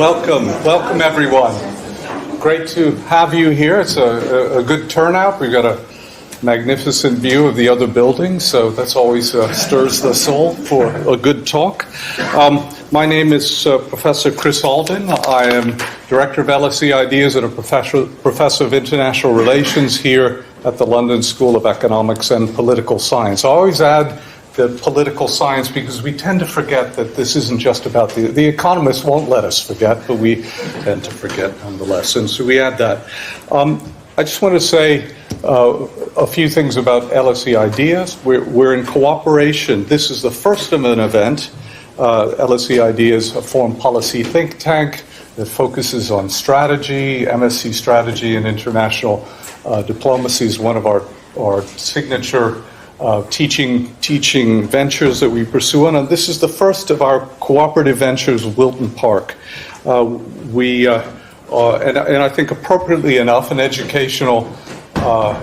Welcome everyone. Great to have you here. It's a good turnout. We've got a magnificent view of the other buildings, so that's always stirs the soul for a good talk. My name is Professor Chris Alden. I am Director of LSE Ideas and a Professor of International Relations here at the London School of Economics and Political Science. I always add the political science because we tend to forget that this isn't just about the economists won't let us forget, but we tend to forget nonetheless. And so we add that. I just want to say a few things about LSE Ideas. We're in cooperation. This is the first of an event. LSE Ideas, a foreign policy think tank that focuses on strategy. MSc strategy and international diplomacy is one of our signature teaching ventures that we pursue, and this is the first of our cooperative ventures with Wilton Park. And I think appropriately enough, an educational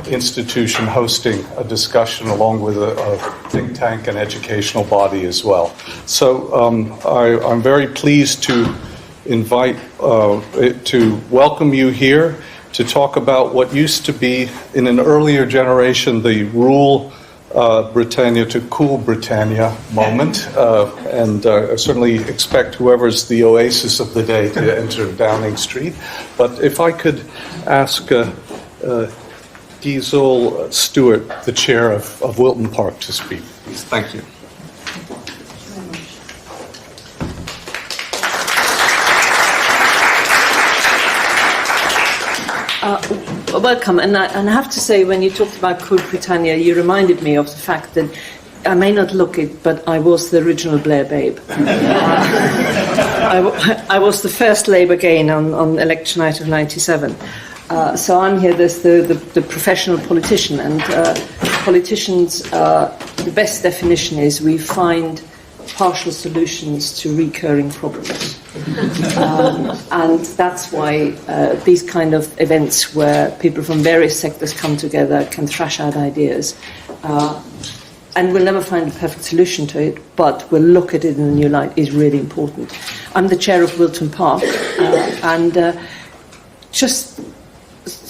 institution hosting a discussion along with a think tank and educational body as well. So I'm very pleased to invite, to welcome you here to talk about what used to be, in an earlier generation, the rule Britannia to cool Britannia moment, and I certainly expect whoever's the oasis of the day to enter Downing Street. But if I could ask Giselle Stewart, the chair of Wilton Park, to speak, please. Thank you. Welcome, and I have to say, when you talked about Cool Britannia, you reminded me of the fact that I may not look it, but I was the original Blair babe. I was the first Labour gain on election night of '97. So I'm here as the professional politician, and politicians, the best definition is we find partial solutions to recurring problems. And that's why these kind of events where people from various sectors come together can thrash out ideas. And we'll never find a perfect solution to it, but we'll look at it in a new light is really important. I'm the chair of Wilton Park, and just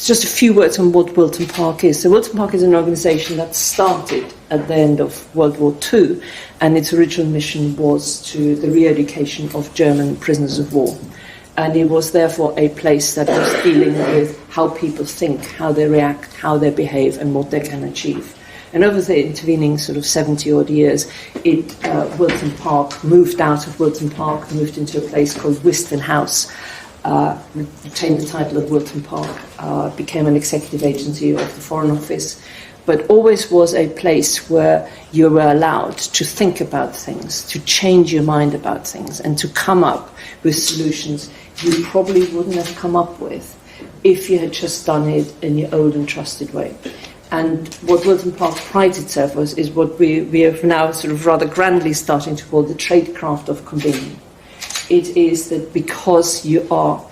a few words on what Wilton Park is. So Wilton Park is an organisation that started at the end of World War II, and its original mission was to the re-education of German prisoners of war. And it was therefore a place that was dealing with how people think, how they react, how they behave, and what they can achieve. And over the intervening sort of 70-odd years, Wilton Park moved out of Wilton Park, moved into a place called Wiston House, retained the title of Wilton Park, became an executive agency of the Foreign Office, but always was a place where you were allowed to think about things, to change your mind about things, and to come up with solutions you probably wouldn't have come up with if you had just done it in your old and trusted way. And what Wilton Park prides itself on is what we are now sort of rather grandly starting to call the tradecraft of convening. It is that because you are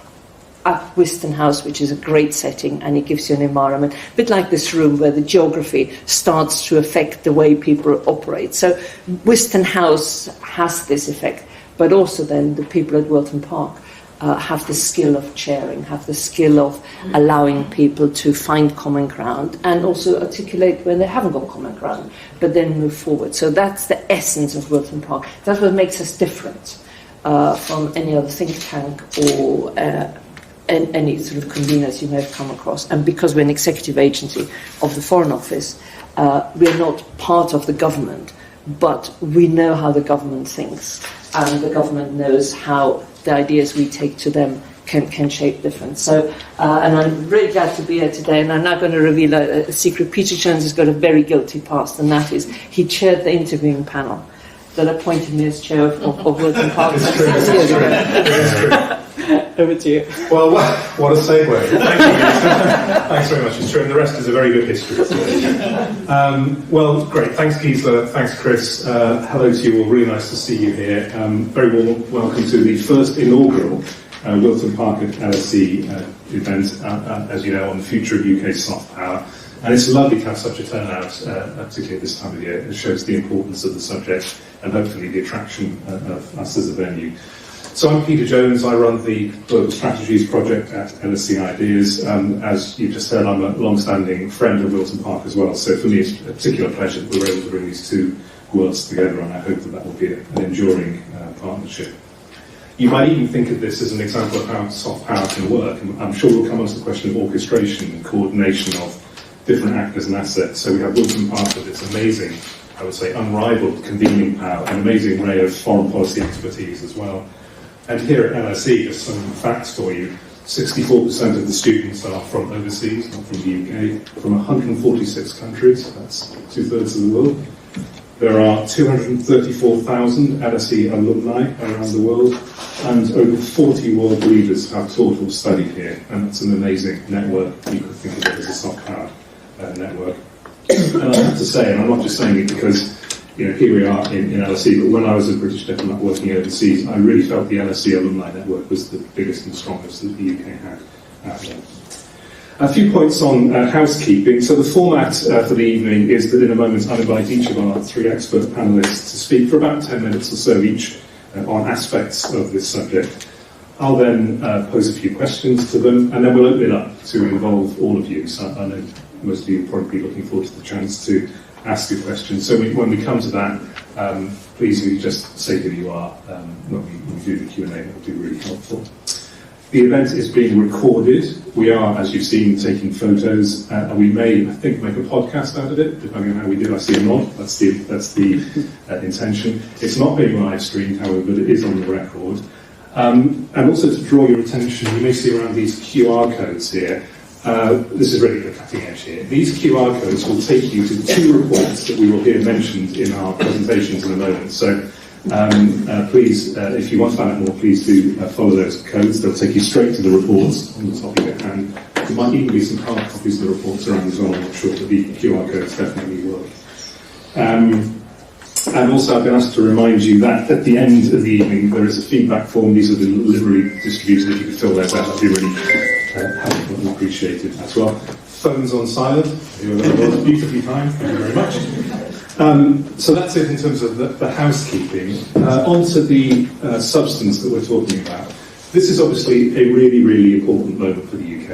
at Wiston House, which is a great setting, and it gives you an environment, a bit like this room where the geography starts to affect the way people operate. So Wiston House has this effect, but also then the people at Wilton Park have the skill of chairing, have the skill of allowing people to find common ground and also articulate when they haven't got common ground, but then move forward. So that's the essence of Wilton Park. That's what makes us different from any other think tank or any sort of conveners you may have come across. And because we're an executive agency of the Foreign Office, we're not part of the government, but we know how the government thinks, and the government knows how the ideas we take to them can shape difference. So, and I'm really glad to be here today, and I'm now going to reveal a secret. Peter Jones has got a very guilty past, and that is he chaired the interviewing panel that appointed me as chair of Wilton Park 6 years ago. Over to you. Well, what a segue. Thank you. Thanks very much. It's true, and the rest is a very good history. Well, great. Thanks, Gisela. Thanks, Chris. Hello to you all. Really nice to see you here. Very warm welcome to the first inaugural Wilton Park at LSE event, as you know, on the future of UK soft power. And it's lovely to have such a turnout, particularly at this time of year. It shows the importance of the subject and hopefully the attraction of us as a venue. So I'm Peter Jones, I run the Global Strategies project at LSE Ideas. As you just heard, I'm a long-standing friend of Wilton Park as well, so for me it's a particular pleasure that we're able to bring these two worlds together, and I hope that that will be an enduring partnership. You might even think of this as an example of how soft power can work, and I'm sure we'll come on to the question of orchestration and coordination of different actors and assets. So we have Wilton Park with its amazing, I would say, unrivaled convening power, an amazing array of foreign policy expertise as well. And here at LSE, just some facts for you. 64% of the students are from overseas, not from the UK, from 146 countries, that's 2/3 of the world. There are 234,000 LSE alumni around the world, and over 40 world leaders have taught or studied here, and that's an amazing network. You could think of it as a soft power network. And I have to say, and I'm not just saying it because here we are in LSE, but when I was a British diplomat working overseas, I really felt the LSE alumni network was the biggest and strongest that the UK had out there. A few points on housekeeping. So the format for the evening is that in a moment I'll invite each of our three expert panellists to speak for about 10 minutes or so each on aspects of this subject. I'll then pose a few questions to them, and then we'll open it up to involve all of you. So I know most of you will probably be looking forward to the chance to ask a question. So when we come to that, please do just say who you are when we do the Q&A. That will be really helpful. The event is being recorded. We are, as you've seen, taking photos. And we may, I think, make a podcast out of it, depending on how we do. I see a nod. That's the intention. It's not being live streamed, however, but it is on the record. And also to draw your attention, you may see around these QR codes here. This is really the cutting edge here. These QR codes will take you to two reports that we will hear mentioned in our presentations in a moment. So please, if you want to find out more, please do follow those codes. They'll take you straight to the reports on the topic at hand. There might even be some hard copies of the reports around as well. I'm not sure, but the QR codes definitely work. And also I've been asked to remind you that at the end of the evening there is a feedback form. These are liberally distributed. If you could fill those out, that'd be really helpful and appreciated as well. Phones on silent. You're beautifully timed. Thank you very much. So that's it in terms of the housekeeping. On to the substance that we're talking about. This is obviously a really, really important moment for the UK.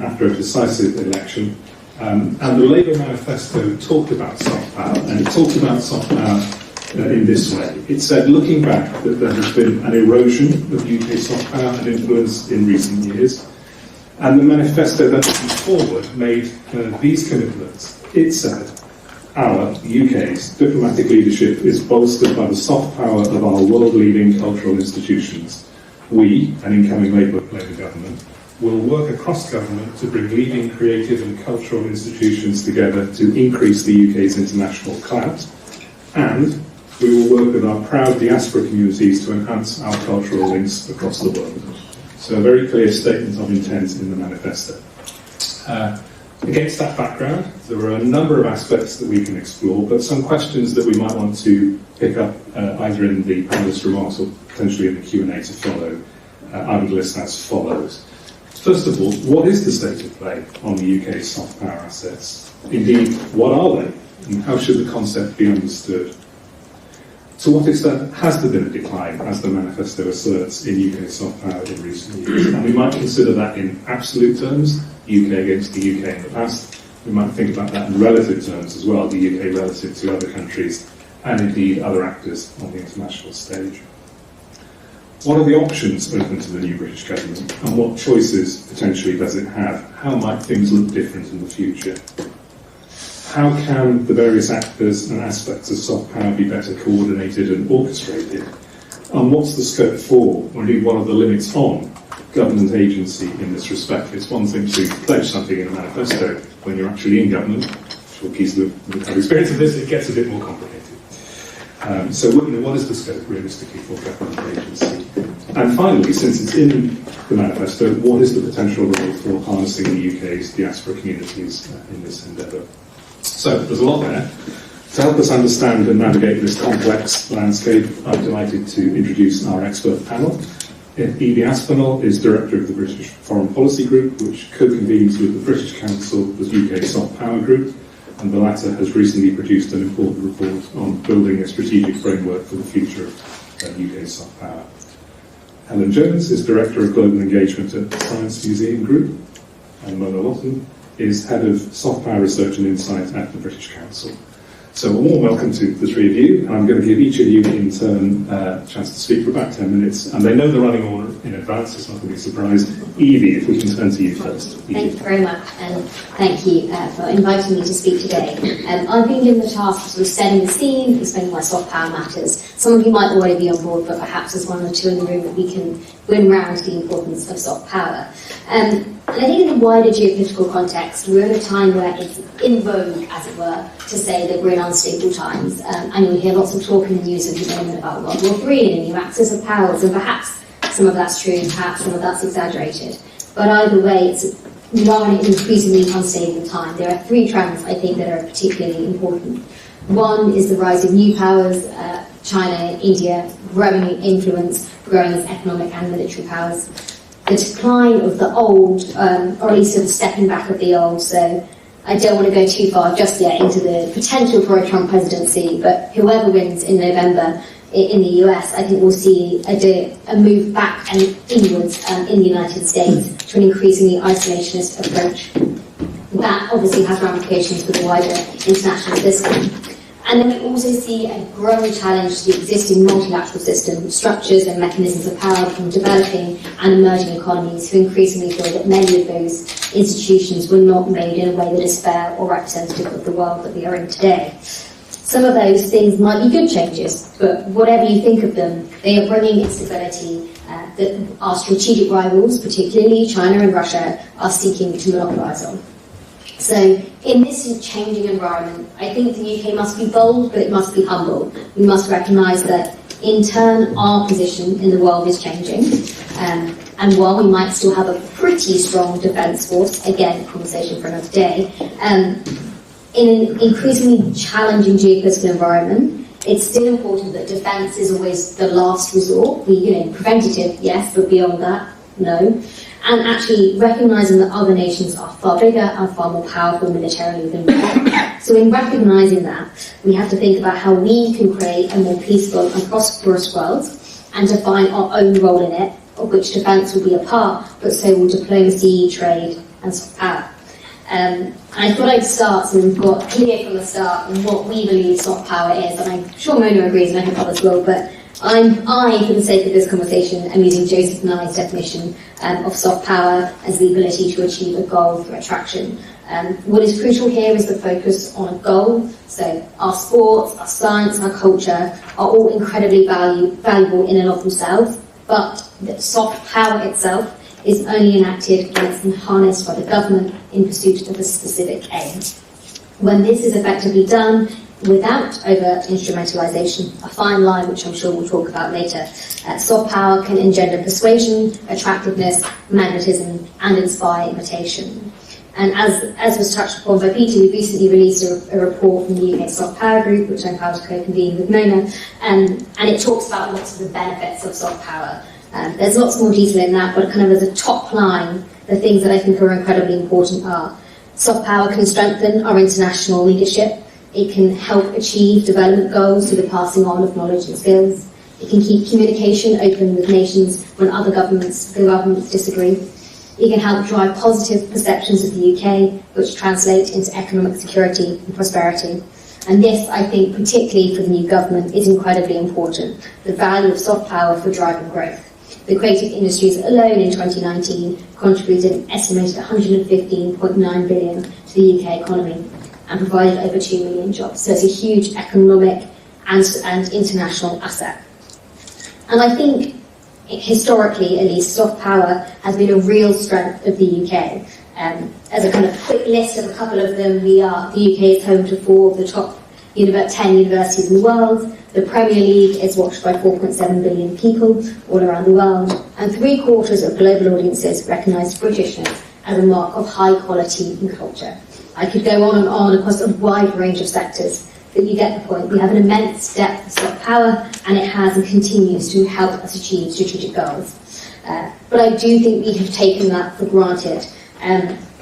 After a decisive election. And the Labour manifesto talked about soft power, and it talked about soft power in this way. It said, looking back, that there has been an erosion of UK soft power and influence in recent years. And the manifesto that looking forward made these commitments. It said, our, UK's, diplomatic leadership is bolstered by the soft power of our world-leading cultural institutions. We, an incoming Labour government, will work across government to bring leading creative and cultural institutions together to increase the UK's international clout, and we will work with our proud diaspora communities to enhance our cultural links across the world. So a very clear statement of intent in the manifesto. Against that background, there are a number of aspects that we can explore, but some questions that we might want to pick up either in the panelist remarks or potentially in the Q&A to follow. I would list as follows. First of all, what is the state of play on the UK's soft power assets? Indeed, what are they? And how should the concept be understood? To what extent has there been a decline, as the manifesto asserts, in UK soft power in recent years? And we might consider that in absolute terms, UK against the UK in the past. We might think about that in relative terms as well, the UK relative to other countries, and indeed other actors on the international stage. What are the options open to the new British government, and what choices potentially does it have? How might things look different in the future? How can the various actors and aspects of soft power be better coordinated and orchestrated? And what's the scope for, or indeed what are the limits on, government agency in this respect? It's one thing to pledge something in a manifesto when you're actually in government. I'm sure Keith will have experience of this. It gets a bit more complicated. So what is the scope realistically for government agency? And finally, since it's in the manifesto, what is the potential role for harnessing the UK's diaspora communities in this endeavour? So there's a lot there. To help us understand and navigate this complex landscape, I'm delighted to introduce our expert panel. Evie Aspinall is Director of the British Foreign Policy Group, which co-convenes with the British Council, the UK Soft Power Group, and the latter has recently produced an important report on building a strategic framework for the future of UK soft power. Helen Jones is Director of Global Engagement at the Science Museum Group, and Mona Lawton is Head of Soft Power Research and Insight at the British Council. So a warm welcome to the three of you. I'm going to give each of you in turn a chance to speak for about 10 minutes, and they know the running order in advance, it's not going to be a surprise. Evie, if we can turn to you first. Evie. Thank you very much, and thank you for inviting me to speak today. I've been given the task of sort of setting the scene, explaining why soft power matters. Some of you might already be on board, but perhaps there's one or two in the room that we can win round the importance of soft power. And I think in the wider geopolitical context, we're in a time where it's in vogue, as it were, to say that we're in unstable times. And you'll hear lots of talk in the news at the moment about World War III and a new axis of powers, and perhaps some of that's true, perhaps some of that's exaggerated. But either way, we are in an increasingly unstable time. There are three trends, I think, that are particularly important. One is the rise of new powers, China, India, growing influence, growing as economic and military powers. The decline of the old, or at least sort of stepping back of the old. So I don't want to go too far just yet into the potential for a Trump presidency, but whoever wins in November in the US, I think we'll see a move back and inwards in the United States to an increasingly isolationist approach. That obviously has ramifications for the wider international system. And then we also see a growing challenge to the existing multilateral system, structures and mechanisms of power from developing and emerging economies who increasingly feel that many of those institutions were not made in a way that is fair or representative of the world that we are in today. Some of those things might be good changes, but whatever you think of them, they are bringing instability that our strategic rivals, particularly China and Russia, are seeking to monopolise on. So in this changing environment, I think the UK must be bold, but it must be humble. We must recognise that, in turn, our position in the world is changing. And while we might still have a pretty strong defence force, again, conversation for another day, in an increasingly challenging geopolitical environment, it's still important that defence is always the last resort. Preventative, yes, but beyond that, no. And actually recognising that other nations are far bigger and far more powerful militarily than we are. So in recognising that, we have to think about how we can create a more peaceful and prosperous world and define our own role in it, of which defence will be a part, but so will diplomacy, trade and soft power. I thought I'd start, so we've got clear from the start what we believe soft power is, and I'm sure Mona agrees and I hope others will, but I, for the sake of this conversation, am using Joseph Nye's definition of soft power as the ability to achieve a goal through attraction. What is crucial here is the focus on a goal. So our sports, our science, our culture are all incredibly valuable in and of themselves, but the soft power itself is only enacted when it's harnessed by the government in pursuit of a specific aim. When this is effectively done, without overt instrumentalisation, a fine line which I'm sure we'll talk about later, soft power can engender persuasion, attractiveness, magnetism, and inspire imitation. And as was touched upon by Peter, we recently released a report from the UK Soft Power Group, which I'm proud to co-convene with Mona, and it talks about lots of the benefits of soft power. There's lots more detail in that, but kind of as a top line, the things that I think are incredibly important are soft power can strengthen our international leadership. It can help achieve development goals through the passing on of knowledge and skills. It can keep communication open with nations when other governments disagree. It can help drive positive perceptions of the UK, which translate into economic security and prosperity. And this, I think, particularly for the new government, is incredibly important. The value of soft power for driving growth. The creative industries alone in 2019 contributed an estimated 115.9 billion to the UK economy and provided over 2 million jobs. So it's a huge economic and international asset. And I think, historically at least, soft power has been a real strength of the UK. As a kind of quick list of a couple of them, the UK is home to 4 of the top 10 universities in the world. The Premier League is watched by 4.7 billion people all around the world, and 3/4 of global audiences recognise Britishness as a mark of high quality in culture. I could go on and on across a wide range of sectors, but you get the point. We have an immense depth of soft power, and it has and continues to help us achieve strategic goals. But I do think we have taken that for granted.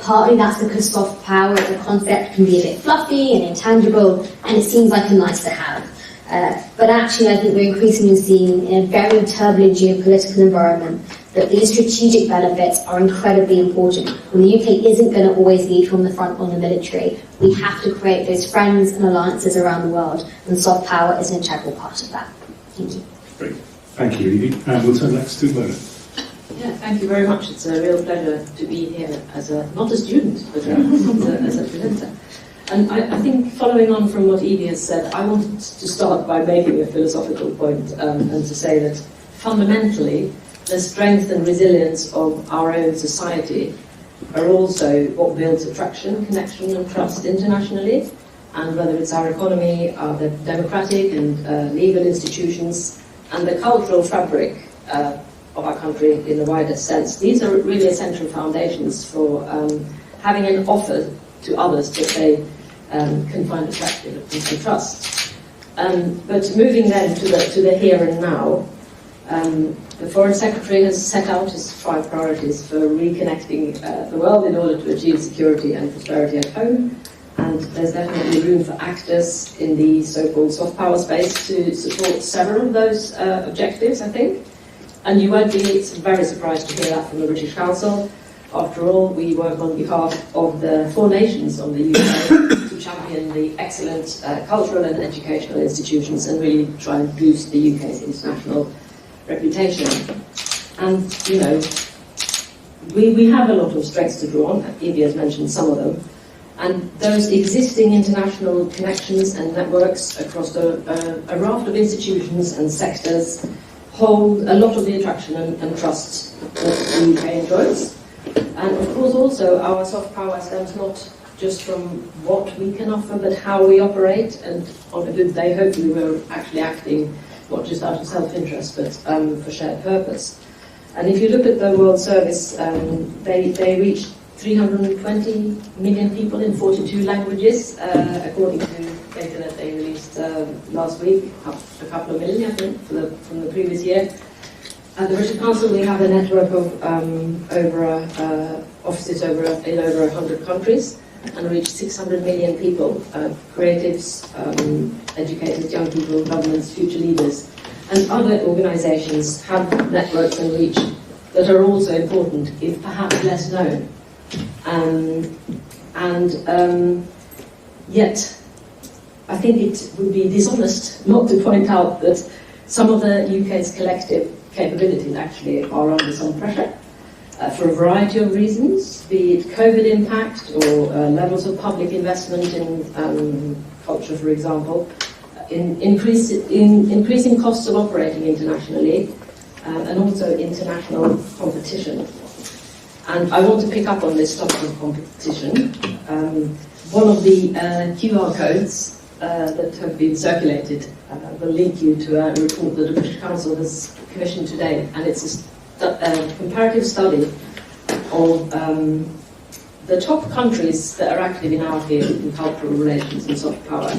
Partly that's because soft power as a concept can be a bit fluffy and intangible, and it seems like a nice to have. But actually, I think we're increasingly seeing in a very turbulent geopolitical environment that these strategic benefits are incredibly important. And the UK isn't going to always lead from the front on the military. We have to create those friends and alliances around the world, and soft power is an integral part of that. Thank you. Great. Thank you, Evie. And we'll turn next to Mona. Yeah, thank you very much. It's a real pleasure to be here as not a student, but as a presenter. And I think, following on from what Evie has said, I wanted to start by making a philosophical point and to say that fundamentally, the strength and resilience of our own society are also what builds attraction, connection and trust internationally. And whether it's our economy, the democratic and legal institutions, and the cultural fabric of our country in the wider sense, these are really essential foundations for having an offer to others that they can find attractive and can trust. But moving then to the here and now, the Foreign Secretary has set out his 5 priorities for reconnecting the world in order to achieve security and prosperity at home. And there's definitely room for actors in the so-called soft power space to support several of those objectives, I think. And you won't be very surprised to hear that from the British Council. After all, we work on behalf of the 4 nations of the UK to champion the excellent cultural and educational institutions and really try and boost the UK's international reputation. And, you know, we have a lot of strengths to draw on. Evie has mentioned some of them. And those existing international connections and networks across a raft of institutions and sectors hold a lot of the attraction and trust that the UK enjoys. And of course also our soft power stems not just from what we can offer, but how we operate, and on a good day hopefully we're actually acting not just out of self-interest but for shared purpose. And if you look at the World Service, they reach 320 million people in 42 languages, according to data that they released last week, up a couple of million, I think, from the previous year. At the British Council, we have a network of offices in over 100 countries and reach 600 million people, creatives, educated young people, governments, future leaders, and other organisations have networks and reach that are also important, if perhaps less known. Yet, I think it would be dishonest not to point out that some of the UK's collective capabilities actually are under some pressure for a variety of reasons, be it COVID impact or levels of public investment in culture, for example, in increasing costs of operating internationally, and also international competition. And I want to pick up on this topic of competition. One of the QR codes that have been circulated will link you to a report that the British Council has commissioned today, and it's a comparative study of the top countries that are active in our field in cultural relations and soft power.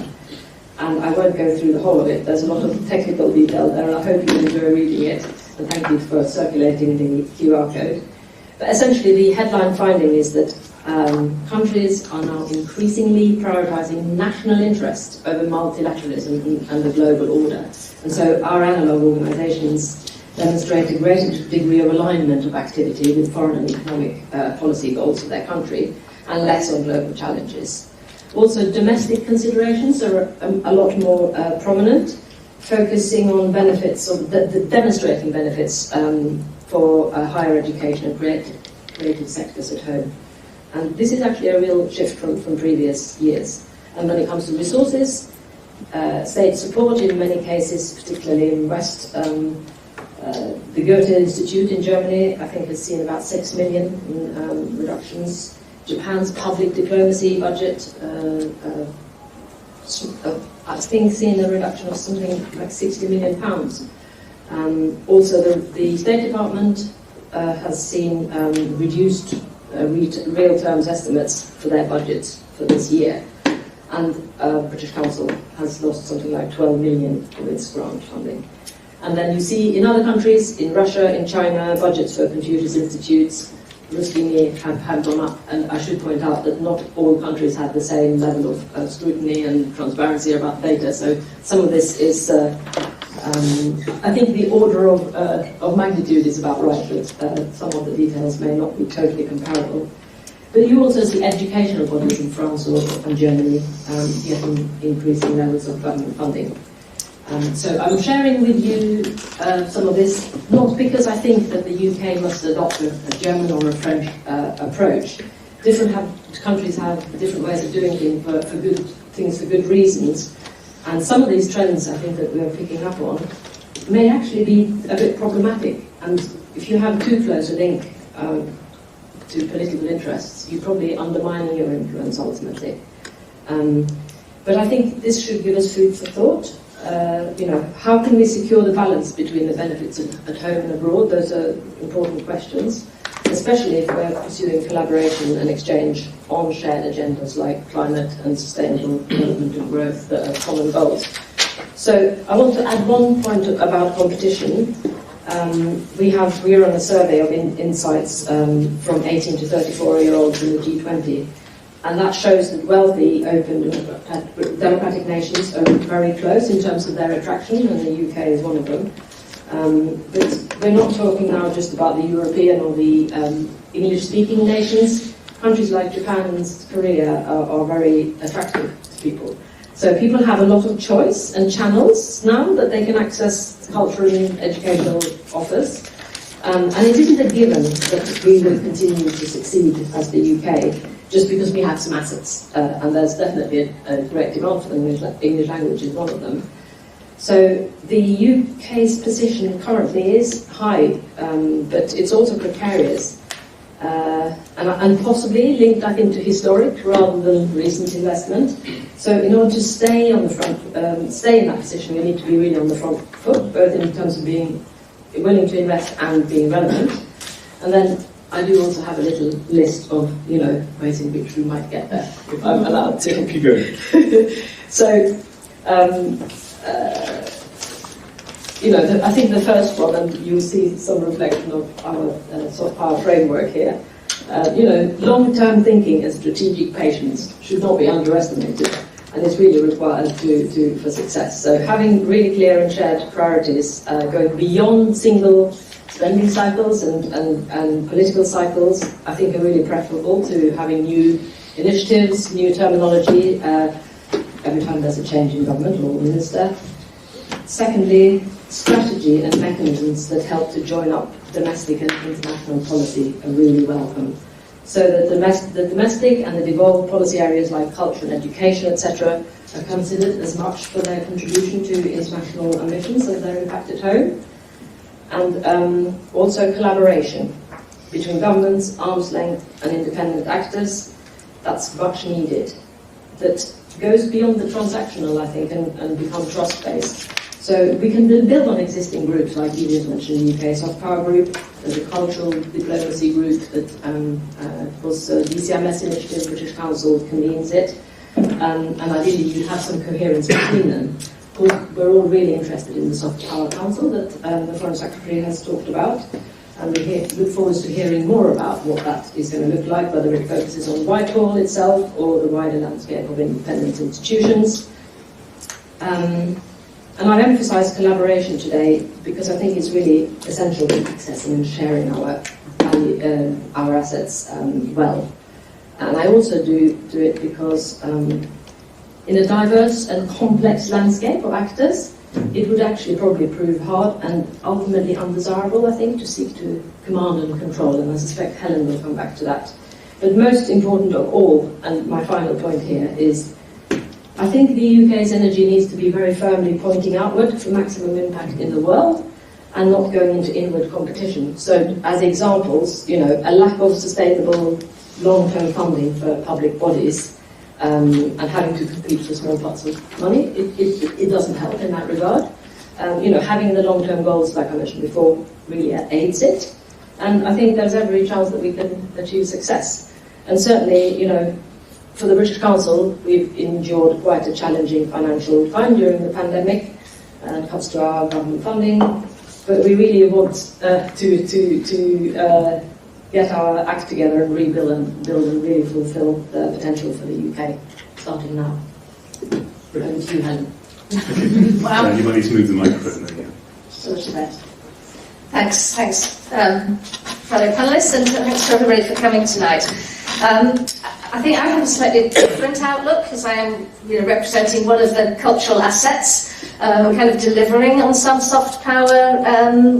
And I won't go through the whole of it. There's a lot of technical detail there, and I hope you enjoy reading it. And thank you for circulating the QR code. But essentially, the headline finding is that countries are now increasingly prioritising national interest over multilateralism and the global order. And so our analogue organisations demonstrate a greater degree of alignment of activity with foreign and economic policy goals of their country and less on global challenges. Also, domestic considerations are a lot more prominent, focusing on benefits, or demonstrating benefits for higher education and creative sectors at home. And this is actually a real shift from previous years. And when it comes to resources, state support in many cases, particularly in West, the Goethe Institute in Germany, I think, has seen about 6 million in reductions. Japan's public diplomacy budget, I think, seen a reduction of something like £60 million. Also, the State Department has seen reduced real terms estimates for their budgets for this year, and British Council has lost something like 12 million of its grant funding. And then you see in other countries, in Russia, in China, budgets for computers institutes routinely have gone up. And I should point out that not all countries have the same level of scrutiny and transparency about data. So some of this is, I think the order of magnitude is about right, but some of the details may not be totally comparable. But you also see educational bodies in France and Germany getting increasing levels of government funding. So I'm sharing with you some of this, not because I think that the UK must adopt a German or a French approach. Different countries have different ways of doing things for good reasons. And some of these trends, I think, that we're picking up on may actually be a bit problematic. And if you have too close a link to political interests, you're probably undermining your influence ultimately. But I think this should give us food for thought. How can we secure the balance between the benefits at home and abroad? Those are important questions, especially if we're pursuing collaboration and exchange on shared agendas like climate and sustainable development and growth that are common goals. So I want to add one point about competition. We are on a survey of insights from 18 to 34-year-olds in the G20. And that shows that wealthy, open, democratic nations are very close in terms of their attraction, and the UK is one of them. But we're not talking now just about the European or the English-speaking nations. Countries like Japan and Korea are very attractive to people. So people have a lot of choice and channels now that they can access cultural and educational offers. And it isn't a given that we will continue to succeed as the UK, just because we have some assets, and there's definitely a great demand for them. English language is one of them. So the UK's position currently is high, but it's also precarious, and possibly linked, I think, to historic rather than recent investment. So in order to stay on the front, stay in that position, we need to be really on the front foot, both in terms of being willing to invest and being relevant. And then I do also have a little list of, ways in which we might get there, if I'm allowed to. Keep going. So, I think the first one, and you'll see some reflection of our soft power framework here. Long-term thinking and strategic patience should not be underestimated, and it's really required for success. So having really clear and shared priorities, going beyond single spending cycles and political cycles, I think are really preferable to having new initiatives, new terminology, every time there's a change in government or minister. Secondly, strategy and mechanisms that help to join up domestic and international policy are really welcome. So that the domestic and the devolved policy areas like culture and education, etc., are considered as much for their contribution to international ambitions as their impact at home. And also collaboration between governments, arm's length, and independent actors. That's much needed. That goes beyond the transactional, I think, and become trust-based. So we can build on existing groups, like you just mentioned, the UK Soft Power Group. There's a cultural diplomacy group that was the DCMS initiative, British Council convenes it. And ideally you'd have some coherence between them. We're all really interested in the Soft Power Council that the Foreign Secretary has talked about, and we look forward to hearing more about what that is going to look like, whether it focuses on Whitehall itself or the wider landscape of independent institutions. And I've emphasised collaboration today because I think it's really essential in accessing and sharing our assets well. And I also do it because in a diverse and complex landscape of actors, it would actually probably prove hard and ultimately undesirable, I think, to seek to command and control, and I suspect Helen will come back to that. But most important of all, and my final point here, is I think the UK's energy needs to be very firmly pointing outward for maximum impact in the world and not going into inward competition. So as examples, a lack of sustainable long-term funding for public bodies and having to compete for small pots of money, it doesn't help in that regard. Having the long-term goals, like I mentioned before, really aids it. And I think there's every chance that we can achieve success. And certainly, for the British Council, we've endured quite a challenging financial time during the pandemic and cuts to our government funding. But we really want to get our act together and rebuild and really fulfil the potential for the UK, starting now. Over to you, Helen. Wow. You might need to move the microphone there, yeah. So much better. Thanks, fellow panellists, and thanks for everybody for coming tonight. I think I have a slightly different outlook because I am representing one of the cultural assets, kind of delivering on some soft power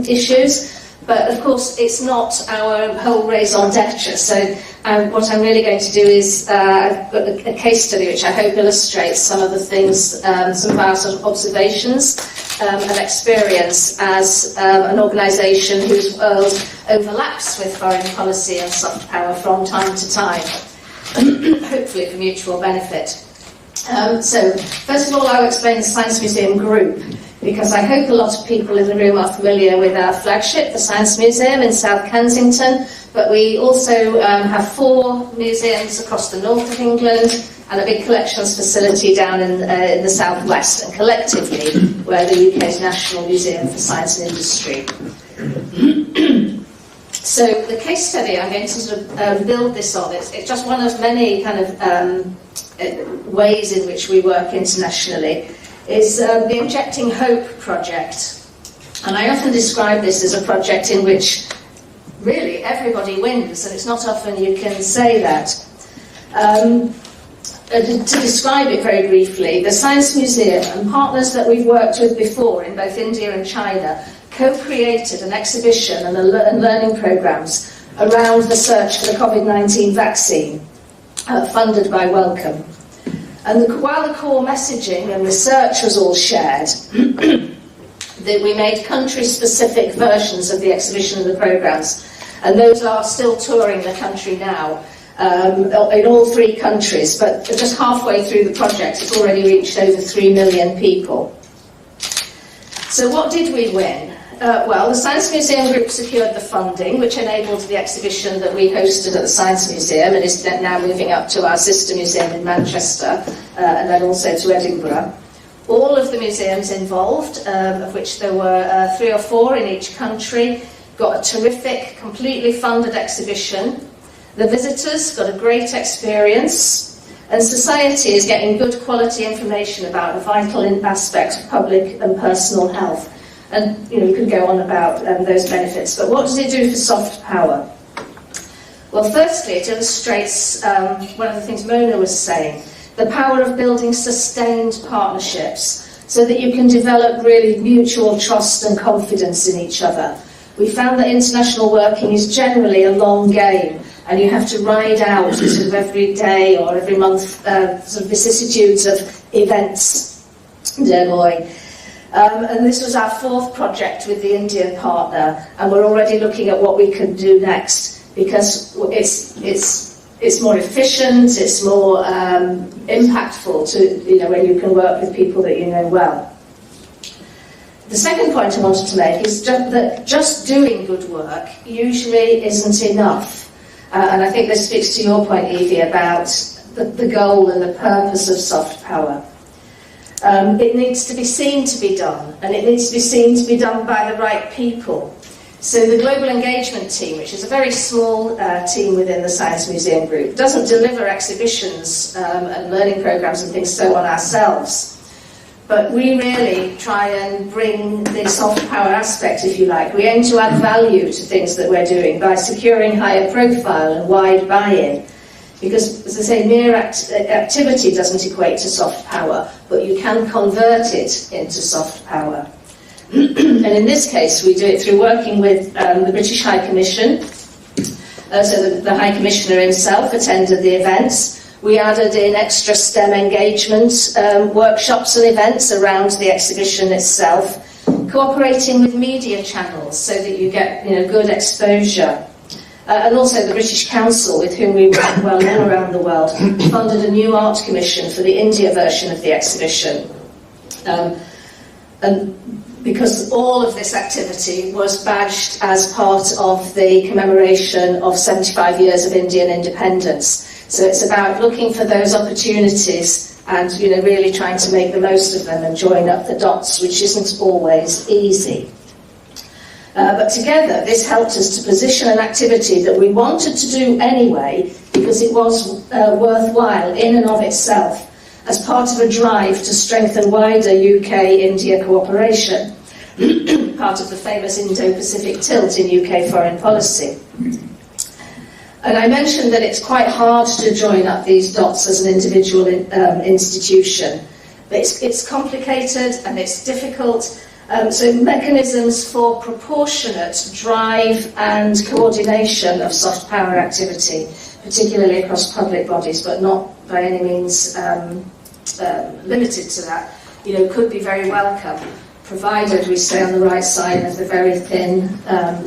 issues. But of course, it's not our whole raison d'etre. So what I'm really going to do is I've got a case study which I hope illustrates some of the things, some of our sort of observations and experience as an organisation whose world overlaps with foreign policy and soft power from time to time, hopefully for mutual benefit. So first of all, I'll explain the Science Museum Group, because I hope a lot of people in the room are familiar with our flagship, the Science Museum in South Kensington, but we also have 4 museums across the north of England and a big collections facility down in the southwest, and collectively we're the UK's National Museum for Science and Industry. So the case study I'm going to sort of build this on, it's just one of many kind of ways in which we work internationally, is the Injecting Hope project. And I often describe this as a project in which really everybody wins, and it's not often you can say that. To describe it very briefly, the Science Museum and partners that we've worked with before in both India and China co-created an exhibition and learning programs around the search for the COVID-19 vaccine, funded by Wellcome. And while the core messaging and research was all shared, we made country-specific versions of the exhibition and the programs, and those are still touring the country now, in all 3 countries, but just halfway through the project it's already reached over 3 million people. So what did we win? Well, the Science Museum Group secured the funding, which enabled the exhibition that we hosted at the Science Museum and is now moving up to our sister museum in Manchester and then also to Edinburgh. All of the museums involved, of which there were 3 or 4 in each country, got a terrific, completely funded exhibition. The visitors got a great experience, and society is getting good quality information about the vital aspect of public and personal health. And you could go on about those benefits, but what does it do for soft power? Well, firstly, it illustrates one of the things Mona was saying, the power of building sustained partnerships so that you can develop really mutual trust and confidence in each other. We found that international working is generally a long game, and you have to ride out sort of every day or every month sort of vicissitudes of events. Dear boy. And this was our 4th project with the Indian partner, and we're already looking at what we can do next, because it's more efficient, it's more impactful to when you can work with people that you know well. The second point I wanted to make is that just doing good work usually isn't enough, and I think this speaks to your point, Evie, about the goal and the purpose of soft power. It needs to be seen to be done, and it needs to be seen to be done by the right people. So the Global Engagement Team, which is a very small team within the Science Museum Group, doesn't deliver exhibitions and learning programs and things so on ourselves. But we really try and bring the soft power aspect, if you like. We aim to add value to things that we're doing by securing higher profile and wide buy-in. Because, as I say, mere activity doesn't equate to soft power, but you can convert it into soft power. And in this case, we do it through working with the British High Commission. So the High Commissioner himself attended the events. We added in extra STEM engagement workshops and events around the exhibition itself, cooperating with media channels so that you get good exposure. And also the British Council, with whom we work well known around the world, funded a new art commission for the India version of the exhibition. And because all of this activity was badged as part of the commemoration of 75 years of Indian independence. So it's about looking for those opportunities and really trying to make the most of them and join up the dots, which isn't always easy. But together, this helped us to position an activity that we wanted to do anyway, because it was worthwhile in and of itself, as part of a drive to strengthen wider UK-India cooperation, part of the famous Indo-Pacific tilt in UK foreign policy. And I mentioned that it's quite hard to join up these dots as an individual institution. But it's complicated and it's difficult. So mechanisms for proportionate drive and coordination of soft power activity, particularly across public bodies, but not by any means limited to that, could be very welcome, provided we stay on the right side of the very thin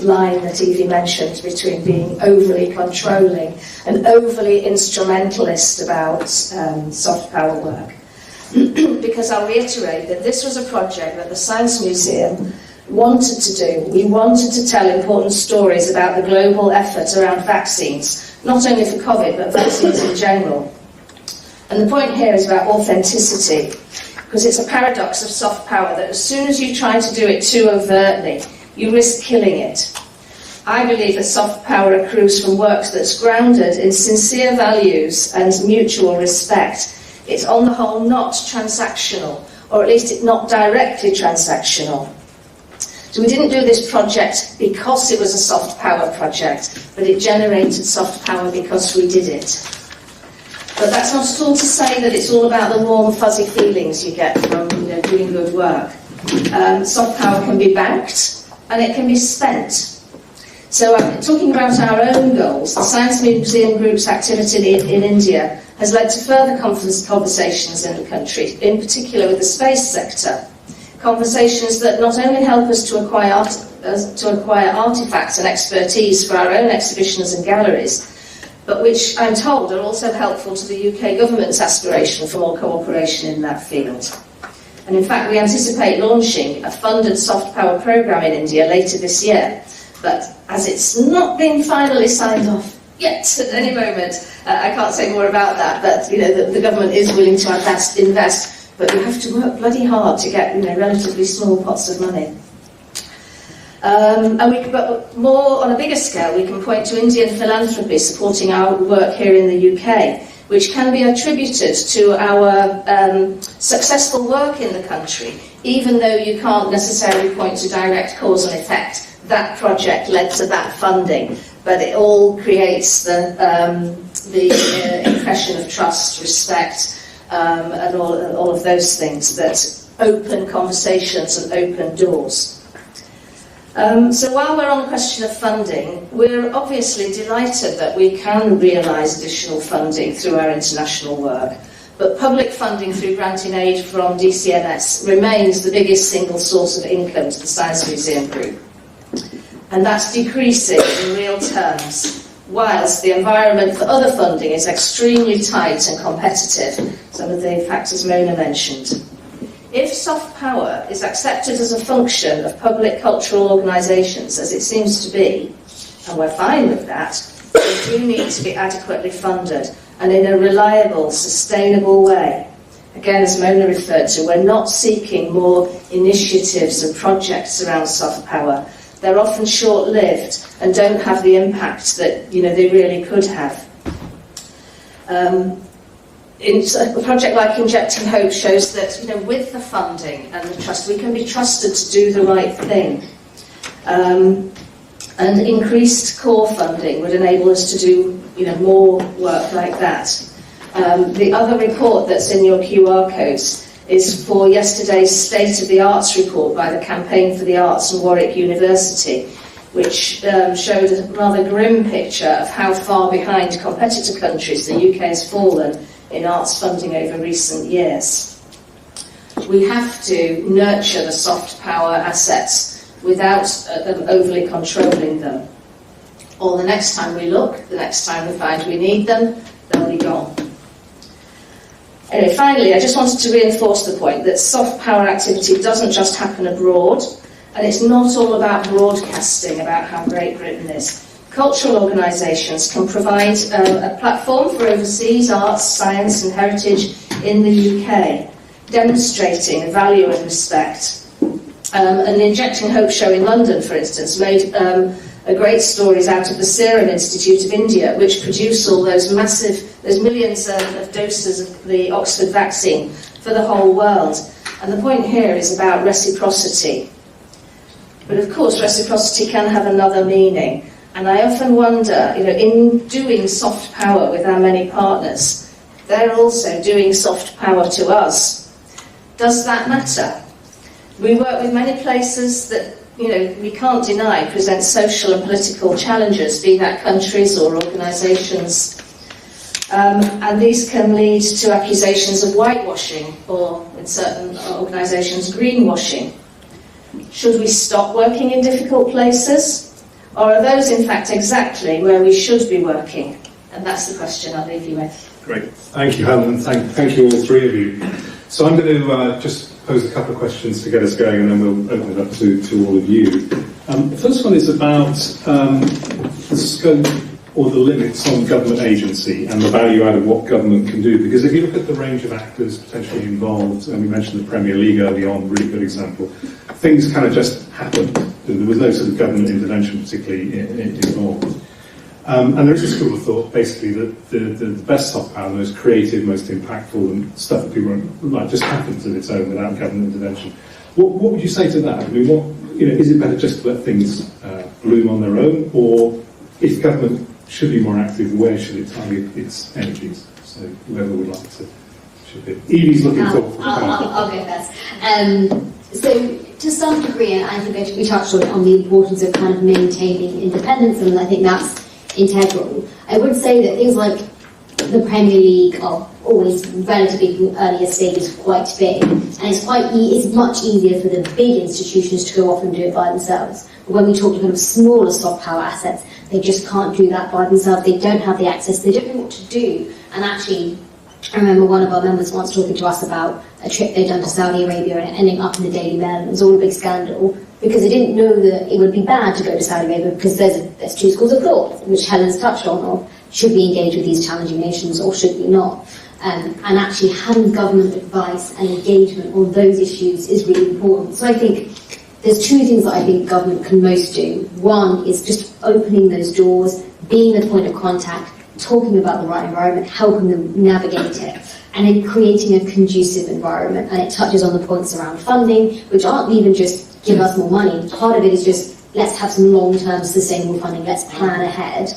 line that Evie mentioned between being overly controlling and overly instrumentalist about soft power work. Because I'll reiterate that this was a project that the Science Museum wanted to do. We wanted to tell important stories about the global effort around vaccines, not only for COVID, but vaccines in general. And the point here is about authenticity, because it's a paradox of soft power that as soon as you try to do it too overtly, you risk killing it. I believe that soft power accrues from work that's grounded in sincere values and mutual respect. It's on the whole not transactional, or at least it's not directly transactional. So we didn't do this project because it was a soft power project, but it generated soft power because we did it. But that's not at all to say that it's all about the warm, fuzzy feelings you get from doing good work. Soft power can be banked, and it can be spent. So talking about our own goals, the Science Museum Group's activity in India has led to further conversations in the country, in particular with the space sector. Conversations that not only help us to acquire artefacts and expertise for our own exhibitions and galleries, but which I'm told are also helpful to the UK government's aspiration for more cooperation in that field. And in fact, we anticipate launching a funded soft power programme in India later this year. But as it's not been finally signed off yet at any moment, I can't say more about that. But the government is willing to invest, but we have to work bloody hard to get relatively small pots of money. But more on a bigger scale, we can point to Indian philanthropy supporting our work here in the UK, which can be attributed to our successful work in the country, even though you can't necessarily point to direct cause and effect. That project led to that funding, but it all creates the impression of trust, respect, and all of those things that open conversations and open doors. So while we're on the question of funding, we're obviously delighted that we can realise additional funding through our international work, but public funding through granting aid from DCNS remains the biggest single source of income to the Science Museum Group. And that's decreasing in real terms, whilst the environment for other funding is extremely tight and competitive, some of the factors Mona mentioned. If soft power is accepted as a function of public cultural organisations, as it seems to be, and we're fine with that, they do need to be adequately funded and in a reliable, sustainable way. Again, as Mona referred to, we're not seeking more initiatives and projects around soft power. They're often short-lived and don't have the impact that they really could have. A project like Injecting Hope shows that with the funding and the trust, we can be trusted to do the right thing. And increased core funding would enable us to do more work like that. The other report that's in your QR codes is for yesterday's State of the Arts report by the Campaign for the Arts and Warwick University, which showed a rather grim picture of how far behind competitor countries the UK has fallen in arts funding over recent years. We have to nurture the soft power assets without them overly controlling them. Or the next time we look, the next time we find we need them, they'll be gone. Anyway, finally, I just wanted to reinforce the point that soft power activity doesn't just happen abroad, and it's not all about broadcasting about how great Britain is. Cultural organisations can provide a platform for overseas arts, science and heritage in the UK, demonstrating value and respect. An Injecting Hope show in London, for instance, made a great stories out of the Serum Institute of India, which produced all those millions of doses of the Oxford vaccine for the whole world. And the point here is about reciprocity. But of course, reciprocity can have another meaning. And I often wonder, in doing soft power with our many partners, they're also doing soft power to us. Does that matter? We work with many places that, we can't deny present social and political challenges, be that countries or organisations. And these can lead to accusations of whitewashing, or in certain organisations, greenwashing. Should we stop working in difficult places? Or are those, in fact, exactly where we should be working? And that's the question I'll leave you with. Great. Thank you, Helen, and thank you all three of you. So I'm going to just pose a couple of questions to get us going, and then we'll open it up to all of you. The first one is about the scope or the limits on government agency and the value out of what government can do. Because if you look at the range of actors potentially involved, and we mentioned the Premier League early on, really good example, things kind of just happened. There was no sort of government intervention particularly involved. And there is a school of thought, basically, that the best soft power, the most creative, most impactful, and stuff that people like just happens of its own without government intervention. What would you say to that? I mean, is it better just to let things bloom on their own, or if government should be more active, where should it target its energies? So whoever would like to chip in. Evie's looking thoughtful. I'll go first. So to some degree, and I think we touched on the importance of kind of maintaining independence, and I think that's integral. I would say that things like the Premier League are always relatively from earlier stages quite big, and it's much easier for the big institutions to go off and do it by themselves. But when we talk to kind of smaller soft power assets, they just can't do that by themselves. They don't have the access. They don't know what to do. And actually, I remember one of our members once talking to us about a trip they'd done to Saudi Arabia and ending up in the Daily Mail, and it was all a big scandal because they didn't know that it would be bad to go to Saudi Arabia because there's two schools of thought, which Helen's touched on, of should we engage with these challenging nations or should we not? And actually having government advice and engagement on those issues is really important. So I think there's two things that I think government can most do. One is just opening those doors, being the point of contact, talking about the right environment, helping them navigate it, and then creating a conducive environment. And it touches on the points around funding, which aren't even just give us more money. Part of it is just let's have some long-term sustainable funding, let's plan ahead.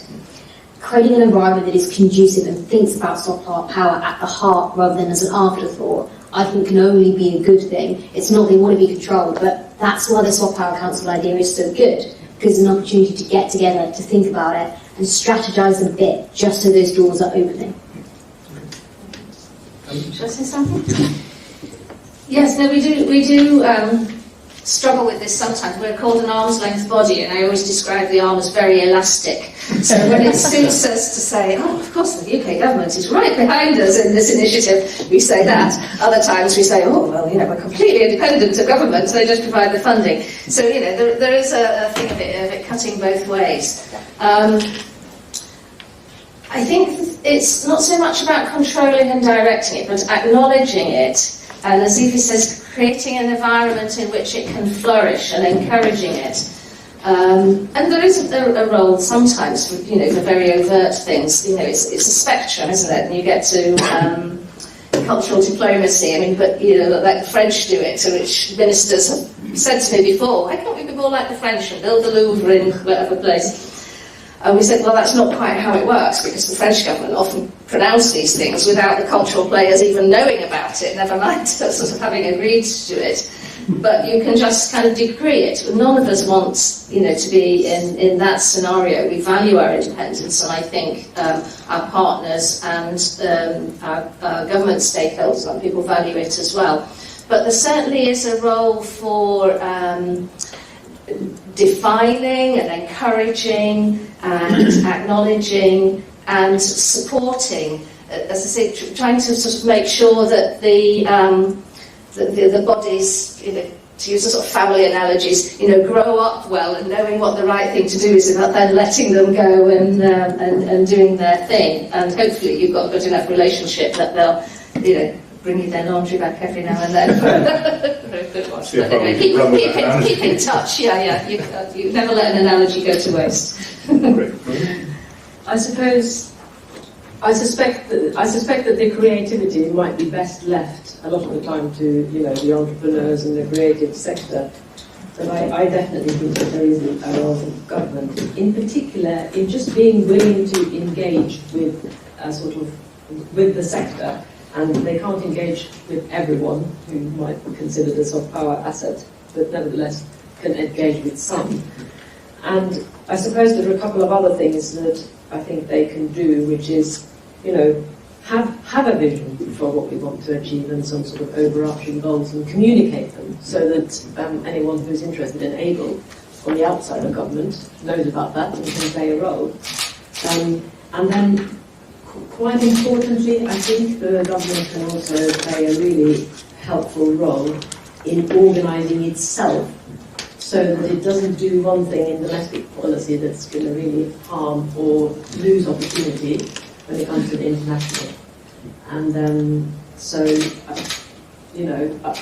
Creating an environment that is conducive and thinks about soft power at the heart rather than as an afterthought, I think can only be a good thing. It's not they want to be controlled, but that's why the Soft Power Council idea is so good, because it's an opportunity to get together, to think about it, and strategize a bit, just so those doors are opening. Shall I say something? Yes, no, we do struggle with this sometimes. We're called an arm's length body, and I always describe the arm as very elastic. So when it suits us to say, oh, of course, the UK government is right behind us in this initiative, we say that. Other times we say, oh, well, we're completely independent of government, they just provide the funding. So, there is a thing of it cutting both ways. I think it's not so much about controlling and directing it, but acknowledging it. And as Evie says, creating an environment in which it can flourish and encouraging it. And there is a role sometimes for, for very overt things. It's a spectrum, isn't it? And you get to cultural diplomacy. But like the French do it, to which ministers have said to me before, why can't we be more like the French and build the Louvre in whatever place? And we said, well, that's not quite how it works, because the French government often pronounce these things without the cultural players even knowing about it, never mind sort of having agreed to it. But you can just kind of decree it. None of us want, to be in that scenario. We value our independence, and I think our partners and our government stakeholders and people value it as well. But there certainly is a role for defining and encouraging and acknowledging and supporting, as I say, trying to sort of make sure that the bodies, to use a sort of family analogies, grow up well and knowing what the right thing to do is, and then letting them go and doing their thing. And hopefully you've got a good enough relationship that they'll, bring you their laundry back every now and then. Very good one. See if But I anyway, can run with that analogy. keep in touch. Yeah. You never let an analogy go to waste. Great. I suspect that the creativity might be best left a lot of the time to the entrepreneurs and the creative sector. But I definitely think that there is a role of government, in particular, in just being willing to engage with with the sector, and they can't engage with everyone who might be considered a soft power asset, but nevertheless can engage with some. And I suppose there are a couple of other things that I think they can do, which is, have a vision for what we want to achieve and some sort of overarching goals and communicate them so that anyone who's interested and able on the outside of government knows about that and can play a role. And then, quite importantly, I think the government can also play a really helpful role in organising itself so that it doesn't do one thing in domestic policy that's going to really harm or lose opportunity when it comes to the international. And I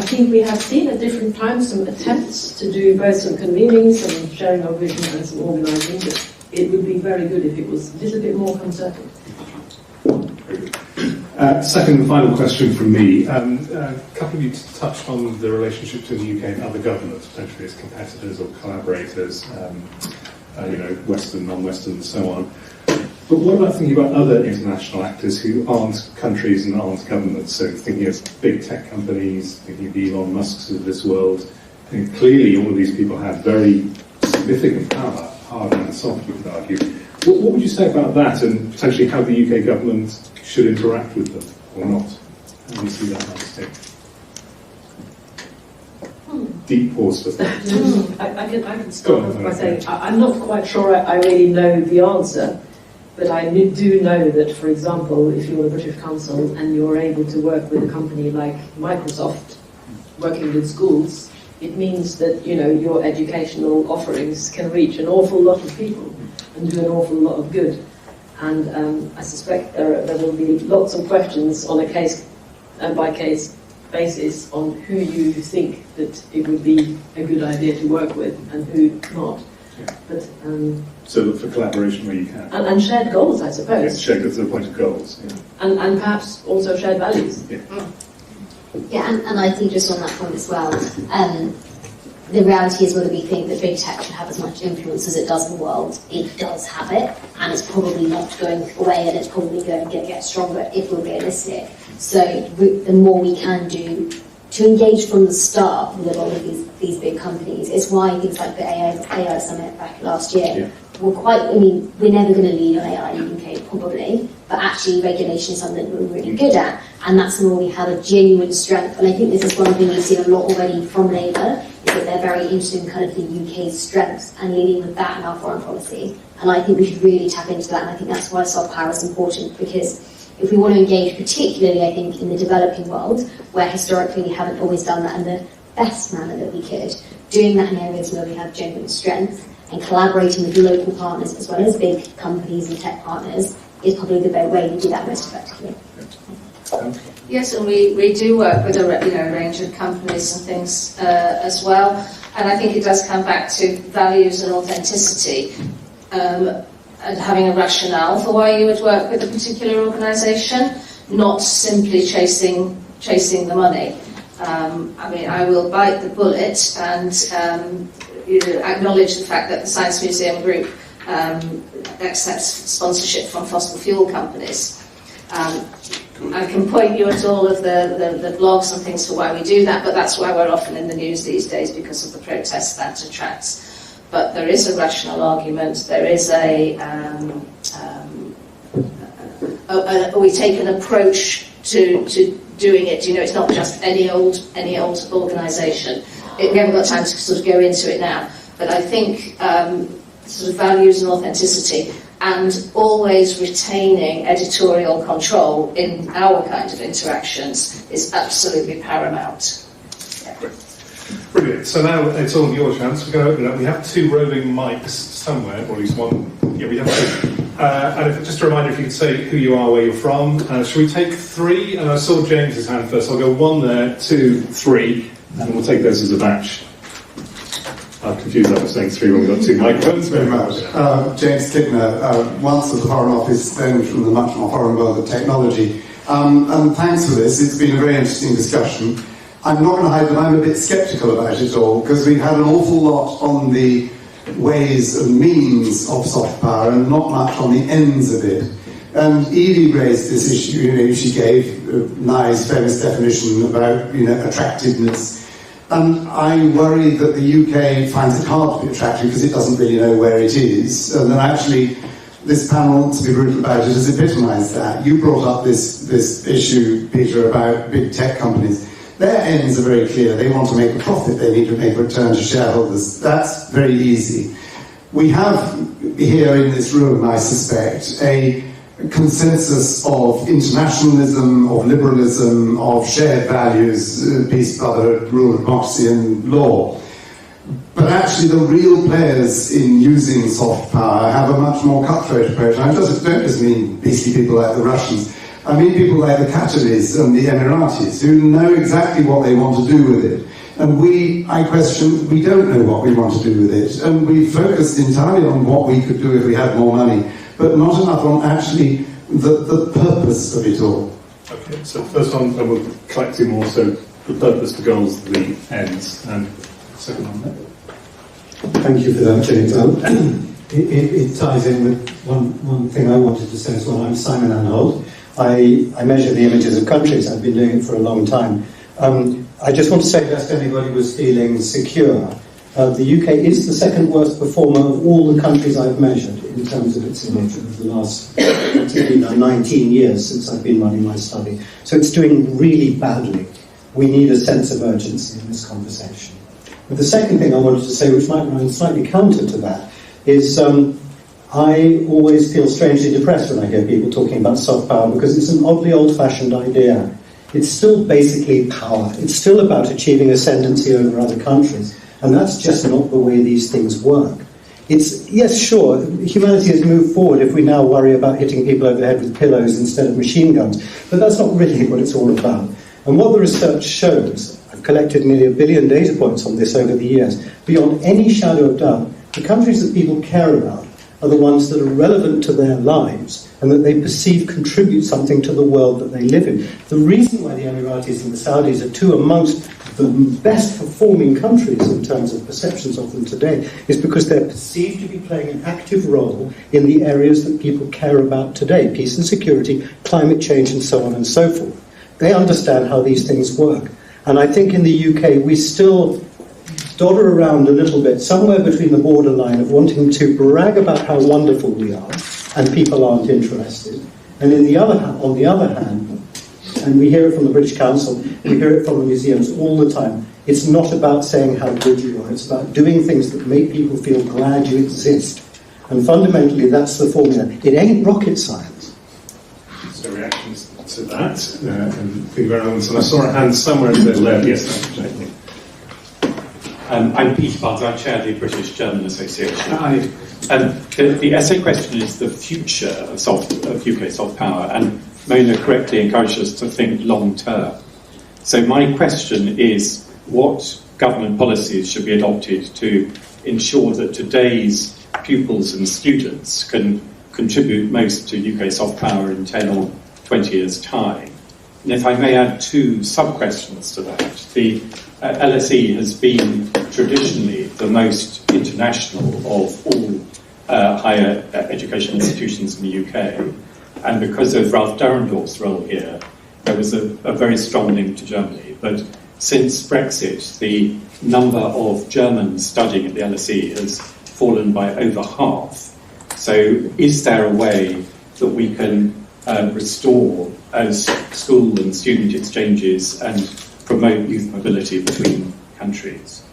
think we have seen at different times some attempts to do both some convening, some sharing of vision and some organising, but it would be very good if it was a little bit more concerted. Second and final question from me. A couple of you touched on the relationship to the UK and other governments, potentially as competitors or collaborators, Western, non-Western, and so on. But what about thinking about other international actors who aren't countries and aren't governments? So thinking of big tech companies, thinking of Elon Musk's of this world. And clearly all of these people have very significant power, hard and soft, you could argue. What would you say about that and potentially how the UK government should interact with them or not? How do you see that landscape? Deep pause for that. I can start off by saying I'm not quite sure I really know the answer, but I do know that, for example, if you're the British Council and you're able to work with a company like Microsoft, working with schools, it means that your educational offerings can reach an awful lot of people and do an awful lot of good. And I suspect there will be lots of questions on a case-by-case basis on who you think that it would be a good idea to work with and who not. Yeah. But, so look for collaboration where you can. and shared goals, I suppose. Shared goals to the point of goals. Yeah. And perhaps also shared values. Yeah. Yeah, and I think just on that point as well, the reality is whether we think that big tech should have as much influence as it does in the world, it does have it, and it's probably not going away, and it's probably going to get stronger if we're realistic. So the more we can do to engage from the start with a lot of these big companies, it's why things like the AI Summit back last year were we're never going to lead on AI in the UK, probably, but actually regulation is something that we're really good at, and that's where we have a genuine strength. And I think this is one thing we've seen a lot already from Labour, is that they're very interested in kind of the UK's strengths and leading with that in our foreign policy. And I think we should really tap into that, and I think that's why soft power is important, because if we want to engage, particularly, I think, in the developing world, where historically we haven't always done that in the best manner that we could, doing that in areas where we have genuine strength and collaborating with local partners as well as big companies and tech partners is probably the better way to do that most effectively. Yes, and we do work with a range of companies and things as well, and I think it does come back to values and authenticity. And having a rationale for why you would work with a particular organisation, not simply chasing the money. I will bite the bullet and acknowledge the fact that the Science Museum Group accepts sponsorship from fossil fuel companies. I can point you at all of the blogs and things for why we do that, but that's why we're often in the news these days, because of the protests that attracts. But there is a rational argument. There is we take an approach to doing it. It's not just any old organisation. We haven't got time to sort of go into it now. But I think sort of values and authenticity, and always retaining editorial control in our kind of interactions is absolutely paramount. Brilliant. So now it's all your chance. We're going to open up. We have 2 roving mics somewhere, or at least one. Yeah, we have 2. And just a reminder, if you could say who you are, where you're from. Shall we take 3? I saw James's hand first. I'll go 1 there, 2, 3, and we'll take those as a batch. I'm confused. I was saying 3 when we got 2 microphones. Very much. James Kittner, once at the Foreign Office, then from the much more foreign world of technology. And thanks for this. It's been a very interesting discussion. I'm not going to hide that I'm a bit sceptical about it all, because we've had an awful lot on the ways and means of soft power and not much on the ends of it. And Evie raised this issue, she gave Nye's famous definition about, attractiveness. And I worry that the UK finds it hard to be attractive because it doesn't really know where it is. And then actually, this panel, to be brutal about it, has epitomised that. You brought up this issue, Peter, about big tech companies. Their ends are very clear. They want to make a profit. They need to make a return to shareholders. That's very easy. We have here in this room, I suspect, a consensus of internationalism, of liberalism, of shared values, peace, brotherhood, rule of democracy and law. But actually the real players in using soft power have a much more cutthroat approach. I don't just mean beastly people like the Russians. I mean people like the Qataris and the Emiratis who know exactly what they want to do with it. And we don't know what we want to do with it. And we focused entirely on what we could do if we had more money, but not enough on actually the purpose of it all. Okay, so first one, we'll collect 2 more, so the purpose, the goals, the ends, and second one there. Thank you for that, James. It ties in with one thing I wanted to say as well. I'm Simon Anhold. I measure the images of countries. I've been doing it for a long time. I just want to say, lest anybody was feeling secure, the UK is the second worst performer of all the countries I've measured in terms of its image over the last 19 years since I've been running my study. So it's doing really badly. We need a sense of urgency in this conversation. But the second thing I wanted to say, which might run slightly counter to that, is I always feel strangely depressed when I hear people talking about soft power, because it's an oddly old-fashioned idea. It's still basically power. It's still about achieving ascendancy over other countries. And that's just not the way these things work. Yes, sure, humanity has moved forward if we now worry about hitting people over the head with pillows instead of machine guns. But that's not really what it's all about. And what the research shows, I've collected nearly 1 billion data points on this over the years, beyond any shadow of doubt, the countries that people care about are the ones that are relevant to their lives and that they perceive contribute something to the world that they live in. The reason why the Emiratis and the Saudis are 2 amongst the best performing countries in terms of perceptions of them today is because they're perceived to be playing an active role in the areas that people care about today: peace and security, climate change, and so on and so forth. They understand how these things work. And I think in the UK we still dodder around a little bit, somewhere between the borderline of wanting to brag about how wonderful we are, and people aren't interested. And on the other hand, and we hear it from the British Council, we hear it from the museums all the time, it's not about saying how good you are, it's about doing things that make people feel glad you exist. And fundamentally, that's the formula. It ain't rocket science. So reactions to that, and thank you very much. And I saw a hand somewhere in the left. Yes, thank you. I'm Peter Barnes, I chair the British German Association. The essay question is the future of UK soft power, and Mona correctly encouraged us to think long term. So my question is, what government policies should be adopted to ensure that today's pupils and students can contribute most to UK soft power in 10 or 20 years' time? And if I may add 2 sub-questions to that. The LSE has been traditionally the most international of all higher education institutions in the UK. And because of Ralph Durendorf's role here, there was a very strong link to Germany. But since Brexit, the number of Germans studying at the LSE has fallen by over half. So is there a way that we can restore as school and student exchanges and promote youth mobility between countries?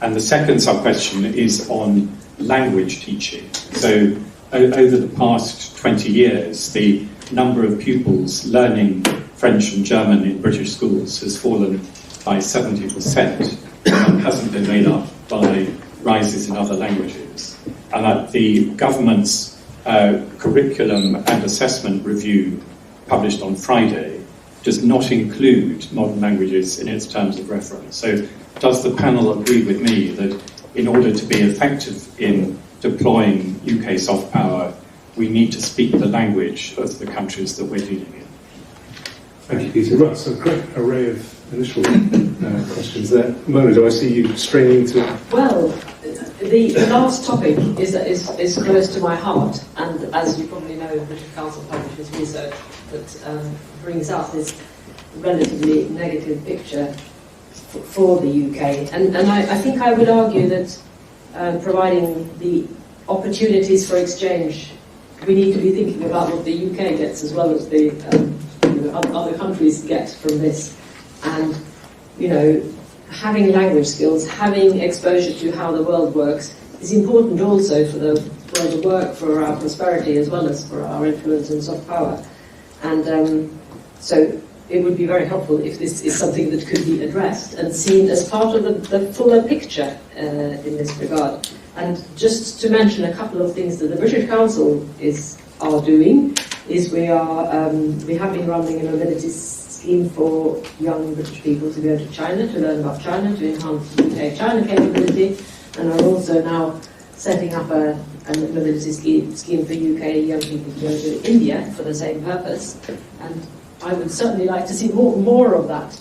And the second sub-question is on language teaching. So over the past 20 years, the number of pupils learning French and German in British schools has fallen by 70% and hasn't been made up by rises in other languages. And that the government's curriculum and assessment review published on Friday does not include modern languages in its terms of reference. So does the panel agree with me that in order to be effective in deploying UK soft power, we need to speak the language of the countries that we're dealing in? Thank you, Peter. Right, so a great array of initial questions there. Mona, do I see you straining to... Well, the last topic is close to my heart, and as you probably know, the British Council publishes research that brings out this relatively negative picture for the UK. And I think I would argue that providing the opportunities for exchange, we need to be thinking about what the UK gets as well as the other countries get from this. And, having language skills, having exposure to how the world works is important also for the world of work, for our prosperity, as well as for our influence and soft power. And so it would be very helpful if this is something that could be addressed and seen as part of the fuller picture in this regard. And just to mention a couple of things that the British Council are doing, is we have been running a mobility scheme for young British people to go to China, to learn about China, to enhance UK-China capability, and are also now setting up a mobility scheme for UK young people to go to India for the same purpose. And I would certainly like to see more of that.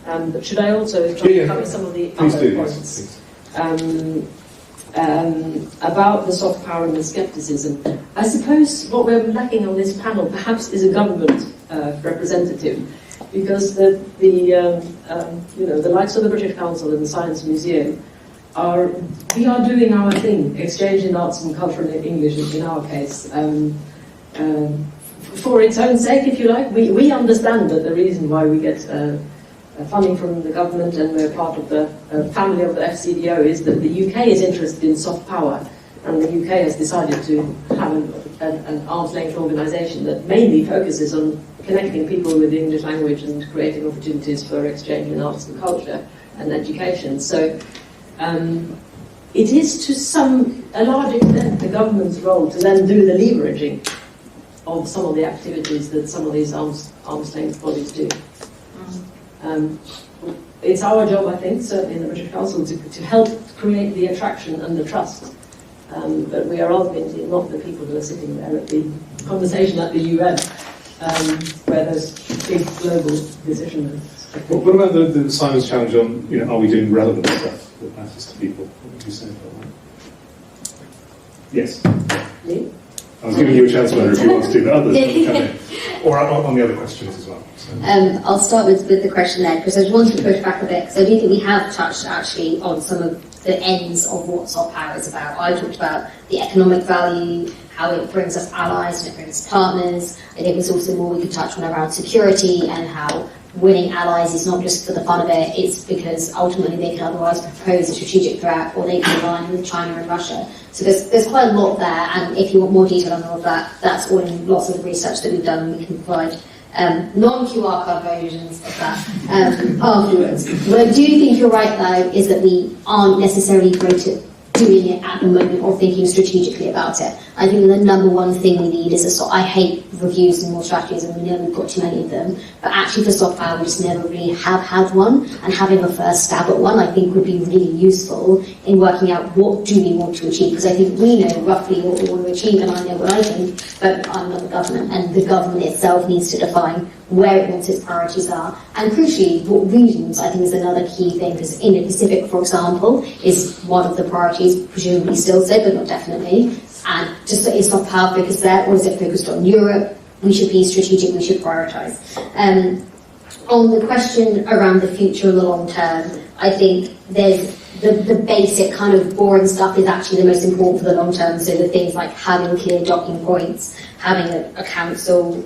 But should I also try to cover some of the other points? About the soft power and the scepticism. I suppose what we're lacking on this panel perhaps is a government representative, because the likes of the British Council and the Science Museum we are doing our thing, exchanging arts and culture in English in our case, for its own sake, if you like. We understand that the reason why we get funding from the government and we're part of the family of the FCDO is that the UK is interested in soft power, and the UK has decided to have an arm's length organisation that mainly focuses on connecting people with the English language and creating opportunities for exchange in arts and culture and education. So it is to a large extent the government's role to then do the leveraging of some of the activities that some of these arm's length bodies do. It's our job, I think, certainly in the British Council, to help create the attraction and the trust. But we are ultimately not the people who are sitting there at the conversation at the UN, where there's big global decisions. What about the Simon's challenge on, are we doing relevant stuff that matters to people? What would you say about that? Yes. Me? I was giving you a chance, whether if you want to do, but others can come in. Or on the other questions as well. So. I'll start with the question there, because I just wanted to push back a bit, because I do think we have touched actually on some of the ends of what soft power is about. I talked about the economic value, how it brings us allies and it brings us partners. I think there's also more we could touch on around security and how winning allies is not just for the fun of it, it's because ultimately they can otherwise propose a strategic threat, or they can align with China and Russia. So there's quite a lot there, and if you want more detail on all of that, that's all in lots of the research that we've done, and we can provide non-QR code versions of that afterwards. What I do think you're right, though, is that we aren't necessarily great at doing it at the moment or thinking strategically about it. I think the number one thing we need is I hate reviews and more strategies, and we know we've got too many of them, but actually for soft power we just never really have had one, and having a first stab at one I think would be really useful in working out what do we want to achieve, because I think we know roughly what we want to achieve, and I know what I think, but I'm not the government, and the government itself needs to define where it wants its priorities are, and crucially what regions I think is another key thing, because Indo-Pacific, for example, is one of the priorities, presumably still so, but not definitely. And just is soft power focused there, or is it focused on Europe? We should be strategic, we should prioritise. On the question around the future and the long term, I think there's the basic kind of boring stuff is actually the most important for the long term. So the things like having clear docking points, having a council,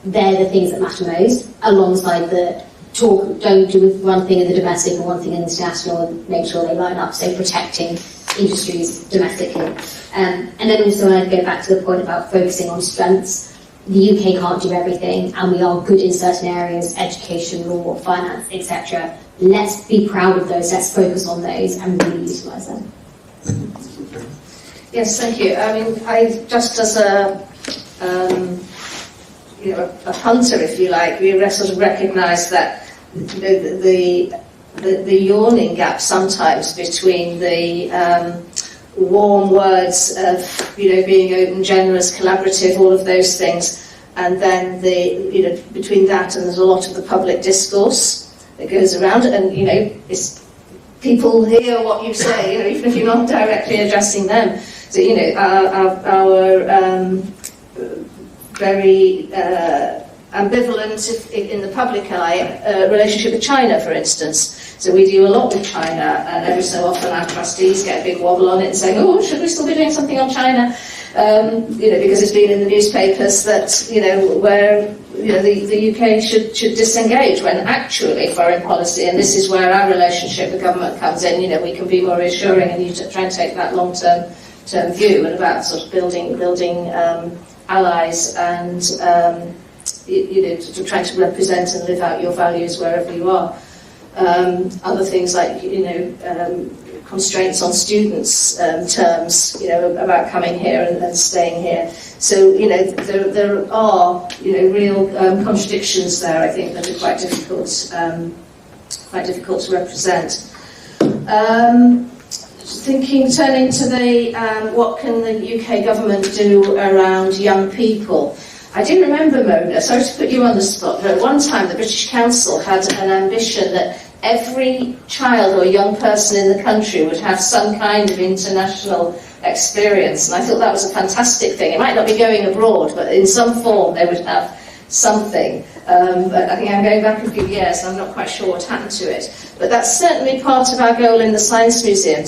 they're the things that matter most, alongside the don't do with one thing in the domestic and one thing in the international, and make sure they line up, so protecting industries domestically. And then also I'd go back to the point about focusing on strengths. The UK can't do everything, and we are good in certain areas, education, law, finance, etc. Let's be proud of those, let's focus on those and really utilise them. Yes, thank you. I mean, I just as a punter, if you like, we sort of recognise that the yawning gap sometimes between the warm words of being open, generous, collaborative, all of those things, and then between that and there's a lot of the public discourse that goes around, and it's people hear what you say, even if you're not directly addressing them. So our very ambivalent in the public eye relationship with China, for instance. So we do a lot with China, and every so often our trustees get a big wobble on it and saying, "Oh, should we still be doing something on China?" Because it's been in the newspapers that where the UK should disengage, when actually foreign policy, and this is where our relationship with government comes in. We can be more reassuring, and you try and take that long-term view and about sort of building allies and to try to represent and live out your values wherever you are. Other things like constraints on students' terms, about coming here and staying here. So there are real contradictions there. I think that are quite difficult to represent. Turning to the what can the UK government do around young people? I do remember, Mona, sorry to put you on the spot, but at one time the British Council had an ambition that every child or young person in the country would have some kind of international experience, and I thought that was a fantastic thing. It might not be going abroad, but in some form they would have something. But I think I'm going back a few years, and I'm not quite sure what happened to it. But that's certainly part of our goal in the Science Museum,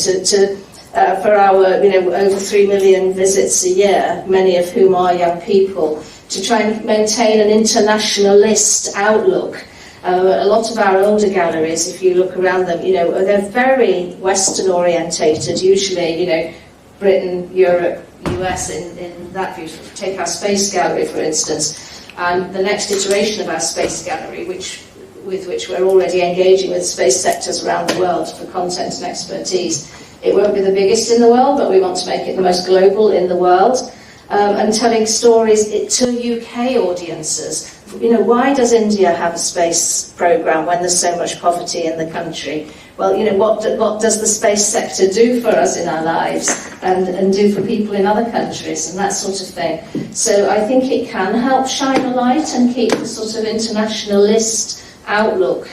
for our over 3 million visits a year, many of whom are young people, to try and maintain an internationalist outlook. A lot of our older galleries, if you look around them, they're very Western orientated, usually, Britain, Europe, US in that view. Take our space gallery, for instance, and the next iteration of our space gallery, with which we're already engaging with space sectors around the world for content and expertise. It won't be the biggest in the world, but we want to make it the most global in the world. And telling stories to UK audiences. Why does India have a space program when there's so much poverty in the country? Well, what does the space sector do for us in our lives and do for people in other countries and that sort of thing? So I think it can help shine a light and keep the sort of internationalist outlook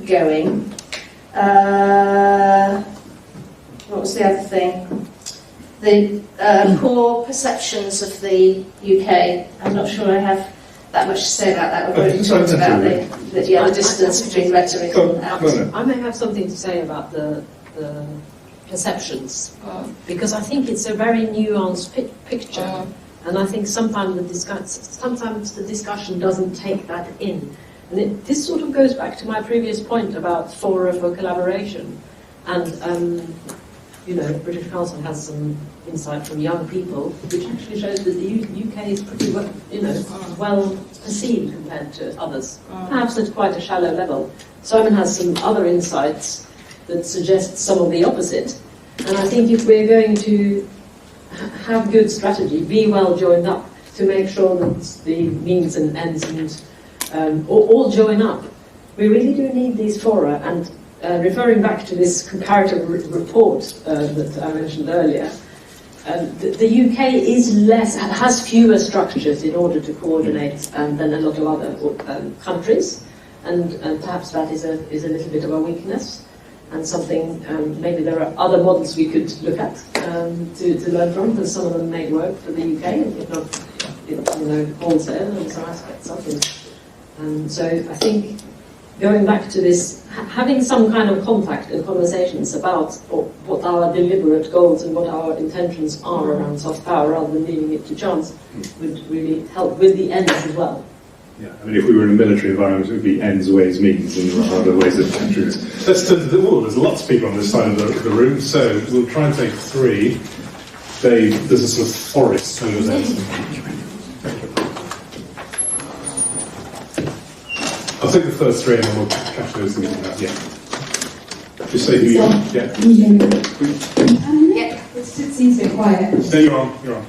going. What was the other thing? The poor perceptions of the UK. I'm not sure I have that much to say about that. We've already talked about the distance between rhetoric and action. I may have something to say about the perceptions, because I think it's a very nuanced picture, and I think sometimes the discussion doesn't take that in. And this sort of goes back to my previous point about fora for collaboration, and the British Council has some insight from young people, which actually shows that the UK is pretty well perceived compared to others, perhaps at quite a shallow level. Simon has some other insights that suggest some of the opposite, and I think if we're going to have good strategy, be well joined up, to make sure that the means and ends and all join up, we really do need these fora. And referring back to this comparative report that I mentioned earlier, the UK has fewer structures in order to coordinate than a lot of other countries, and perhaps that is a little bit of a weakness, and something maybe there are other models we could look at to learn from, because some of them may work for the UK, if not wholesale in some aspects of it. So I think, going back to this, having some kind of contact and conversations about what our deliberate goals and what our intentions are around soft power, rather than leaving it to chance, would really help with the ends as well. Yeah, I mean, if we were in a military environment, it would be ends, ways, means, and there are other ways of countries. Let's turn to there's lots of people on this side of the room, so we'll try and take 3. Dave, there's a sort of forest over there. I'll take the first 3 and then we'll catch those things. Yeah. Just say who you are. Yeah. It seems a bit quiet. No, you're on. You're on.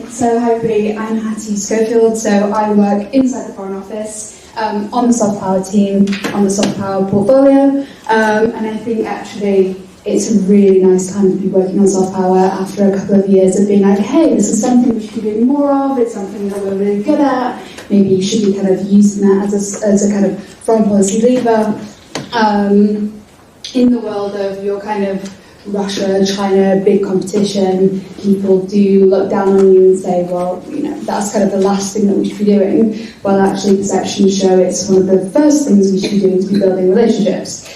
So hi everybody, I'm Hattie Schofield. So I work inside the Foreign Office on the soft power team, on the soft power portfolio, and I think actually it's a really nice time to be working on soft power after a couple of years of being like, hey, this is something we should be doing more of, it's something that we're really good at, maybe you should be kind of using that as a kind of foreign policy lever in the world of your kind of Russia, China, big competition. People do look down on you and say, well, you know, that's kind of the last thing that we should be doing. Well, actually, perceptions show it's one of the first things we should be doing to be building relationships.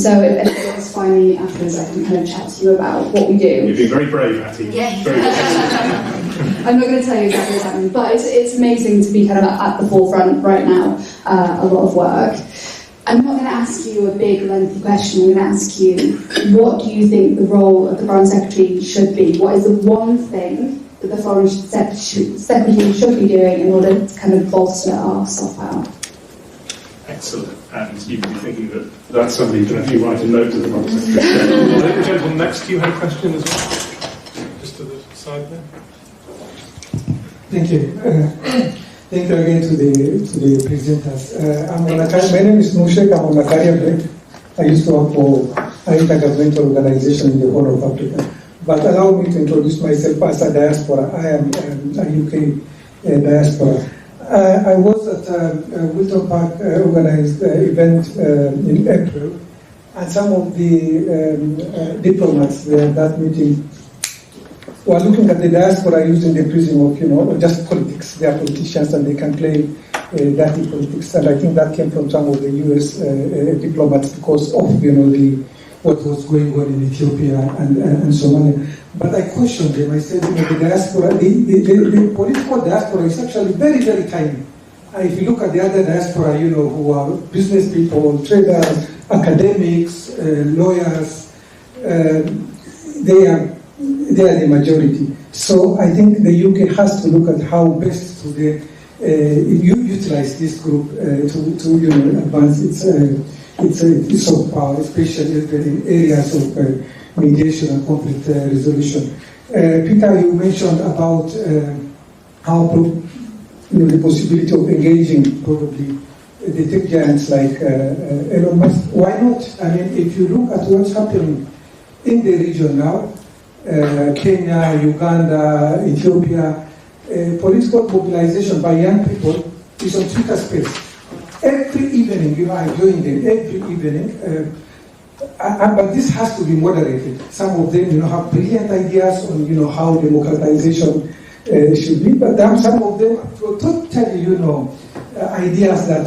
So if anyone's finally afterwards, I can kind of chat to you about what we do. You've been very brave, Hattie. Yeah. Very brave. I'm not going to tell you exactly what's happening, but it's amazing to be kind of at the forefront right now. A lot of work. I'm not going to ask you a big, lengthy question. I'm going to ask you, what do you think the role of the Foreign Secretary should be? What is the one thing that the Foreign Secretary should be doing in order to kind of bolster our soft power? Excellent. And you can be thinking that that's something that if you write a note to the Foreign Secretary. I think the gentleman next to you had a question as well. Just to the side there. Thank you. Thank you again to the presenters. My name is Mushek. I'm on a career break. I used to work for an intergovernmental organization in the Horn of Africa. But allow me to introduce myself as a diaspora. I am a UK diaspora. I was at Wilton Park organized event in April, and some of the diplomats there at that meeting were looking at the diaspora using the prism of, just politics. They are politicians and they can play dirty politics. And I think that came from some of the US diplomats because of, what was going on in Ethiopia and Somalia. But I questioned them. I said, the diaspora, the political diaspora is actually very, very tiny. If you look at the other diaspora, who are business people, traders, academics, lawyers, they are the majority. So I think the UK has to look at how best to utilize this group to advance its soft power, especially in areas of mediation and conflict resolution. Peter, you mentioned about how the possibility of engaging probably the tech giants like Elon Musk. Why not? I mean, if you look at what's happening in the region now, Kenya, Uganda, Ethiopia, political mobilization by young people is on Twitter space. Every evening, I join them every evening. But this has to be moderated. Some of them, have brilliant ideas on, how democratization should be, but some of them totally, ideas that,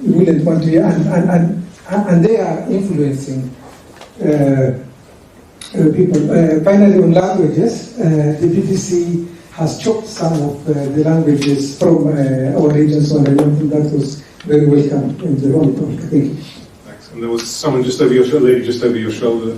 you wouldn't want to hear, and they are influencing people. Finally, on languages, the BBC has chopped some of the languages from our region, so I don't think that was very welcome in the whole talk. Thank you. Thanks. And there was someone just over your shoulder, lady just over your shoulder.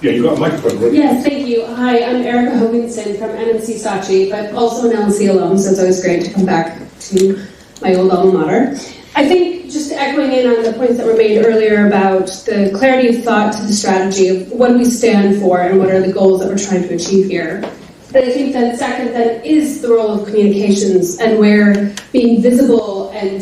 Yeah, you've got a microphone, right? Yes, thank you. Hi, I'm Erica Hoganson from NMC Saatchi, but also an LSE alum, so it's always great to come back to my old alma mater. I think just echoing in on the points that were made earlier about the clarity of thought to the strategy of what we stand for and what are the goals that we're trying to achieve here. And I think then second, that is the role of communications, and where being visible and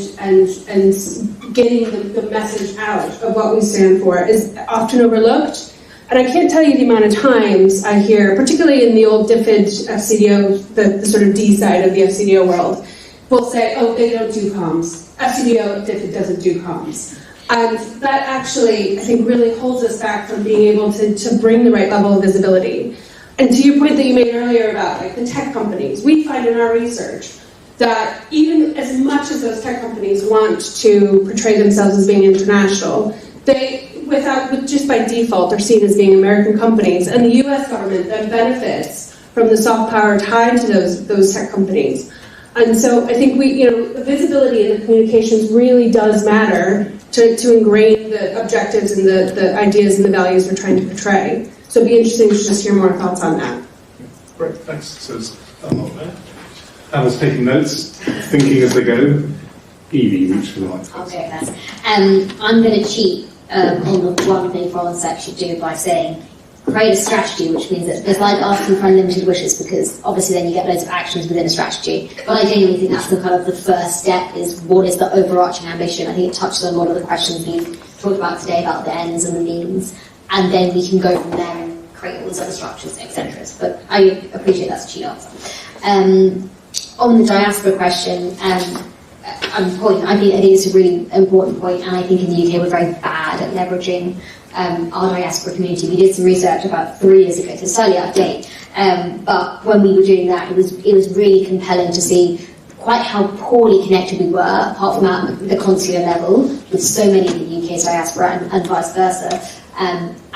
getting the message out of what we stand for is often overlooked. And I can't tell you the amount of times I hear, particularly in the old DFID FCDO, the sort of D side of the FCDO world, will say, oh, they don't do comms. FCDO, DFID doesn't do comms. And that actually, I think, really holds us back from being able to bring the right level of visibility. And to your point that you made earlier about like the tech companies, we find in our research that even as much as those tech companies want to portray themselves as being international, just by default, are seen as being American companies, and the U.S. government then benefits from the soft power tied to those tech companies. And so I think the visibility and the communications really does matter to ingrain the objectives and the ideas and the values we're trying to portray. So it'd be interesting to just hear more thoughts on that. Great, thanks. So there's a lot there. Alice taking notes, thinking as they go. Evie, reach for the mic. Okay, thanks. I'm going to cheat on the one thing Foreign Secretary should do by saying, create a strategy, which means that it's like asking for unlimited wishes, because obviously then you get loads of actions within a strategy. But I genuinely think that's the kind of the first step, is what is the overarching ambition. I think it touches on a lot of the questions we've talked about today about the ends and the means, and then we can go from there and create all these other structures, etc. But I appreciate that's a cheat answer. On the diaspora question, I think it's a really important point, and I think in the UK we're very bad at leveraging our diaspora community. We did some research about 3 years ago, so slightly out of date, but when we were doing that, it was really compelling to see quite how poorly connected we were, apart from at the consular level, with so many of the UK's diaspora and vice versa.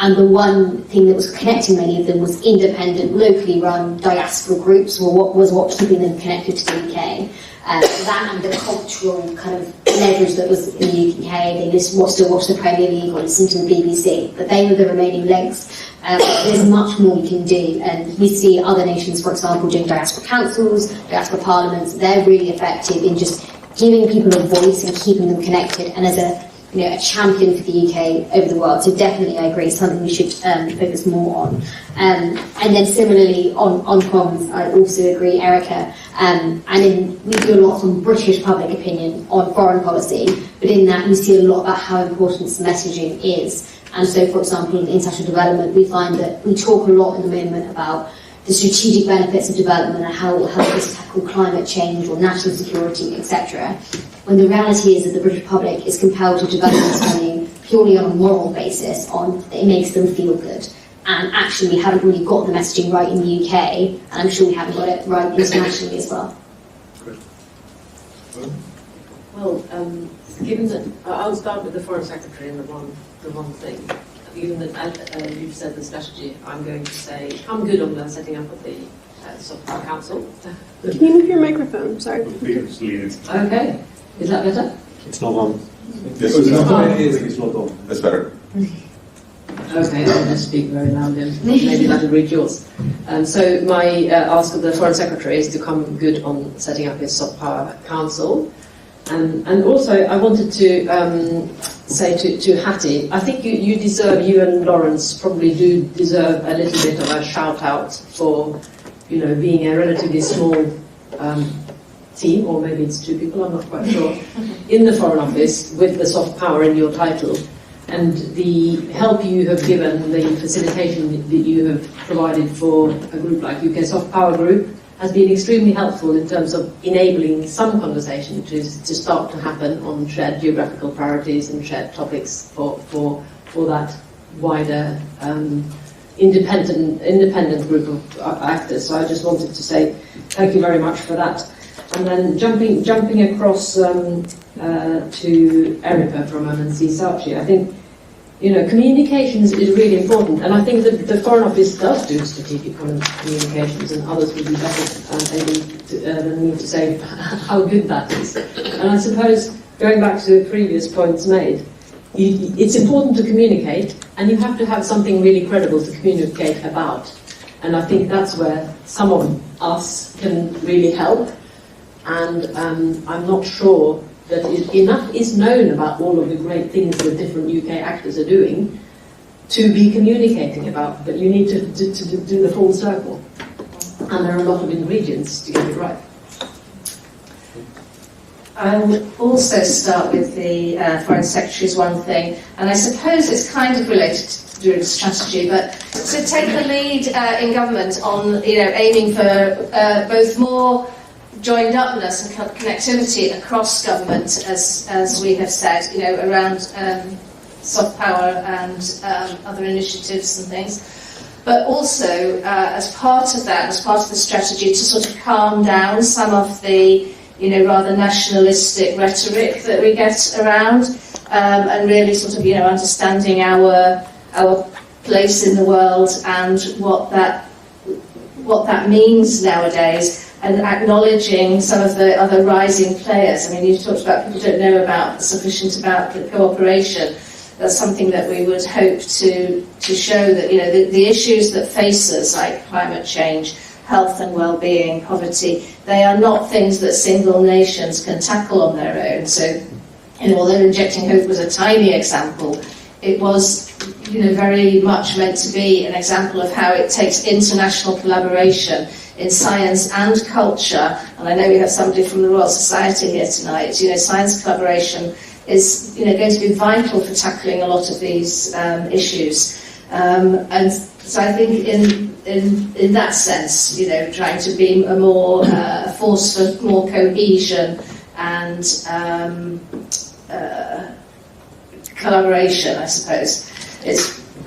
And the one thing that was connecting many of them was independent, locally run diaspora groups, or what was keeping them connected to the UK. That and the cultural kind of leverage that was in the UK. They still watch the Premier League or listen to the BBC, but they were the remaining links. There's much more we can do, and we see other nations, for example, doing diaspora councils, diaspora parliaments. They're really effective in just giving people a voice and keeping them connected, and as a champion for the UK over the world. So definitely I agree, something we should focus more on. And then similarly on comms, I also agree, Erica. We do a lot on British public opinion on foreign policy, but in that you see a lot about how important messaging is. And so, for example, in international development, we find that we talk a lot in the moment about the strategic benefits of development and how it will help us tackle climate change or national security, etc. When the reality is that the British public is compelled to develop spending purely on a moral basis, it makes them feel good. And actually, we haven't really got the messaging right in the UK, and I'm sure we haven't got it right internationally as well. Well, given that, I'll start with the Foreign Secretary and the one thing. Given that you've said the strategy, I'm going to say I'm good on the setting up of the Soft Power Council. Can you move your microphone? Sorry. Okay. Is that better? It's not on. Yes, it's not on. That's better. Okay, I'll just speak very loudly and maybe that'll reach yours. So my ask of the Foreign Secretary is to come good on setting up his Soft Power Council. And also I wanted to say to Hattie, I think you and Lawrence probably do deserve a little bit of a shout out for, being a relatively small team, or maybe it's 2 people, I'm not quite sure, in the Foreign Office with the soft power in your title, and the help you have given, the facilitation that you have provided for a group like UK Soft Power Group has been extremely helpful in terms of enabling some conversation to start to happen on shared geographical priorities and shared topics for that wider independent group of actors. So I just wanted to say thank you very much for that. And then jumping across to Erica from LSE Saatchi, I think communications is really important, and I think that the Foreign Office does do strategic communications, and others would be better able than me to say how good that is. And I suppose, going back to the previous points made, it's important to communicate, and you have to have something really credible to communicate about. And I think that's where some of us can really help. And I'm not sure that enough is known about all of the great things that different UK actors are doing to be communicating about, but you need to do the full circle. And there are a lot of ingredients to get it right. I would also start with the Foreign Secretary's one thing, and I suppose it's kind of related to doing strategy, but to take the lead in government on aiming for both more joined upness and connectivity across government, as we have said, around soft power and other initiatives and things. But also, as part of that, as part of the strategy, to sort of calm down some of the rather nationalistic rhetoric that we get around, and really sort of understanding our place in the world and what that means nowadays, and acknowledging some of the other rising players. I mean, you've talked about people don't know sufficient about the cooperation. That's something that we would hope to show that the issues that face us, like climate change, health and well-being, poverty, they are not things that single nations can tackle on their own. So, although Injecting Hope was a tiny example, it was very much meant to be an example of how it takes international collaboration in science and culture. And I know we have somebody from the Royal Society here tonight. Science collaboration is going to be vital for tackling a lot of these issues. And so I think in that sense, trying to be a more force for more cohesion and collaboration, I suppose. I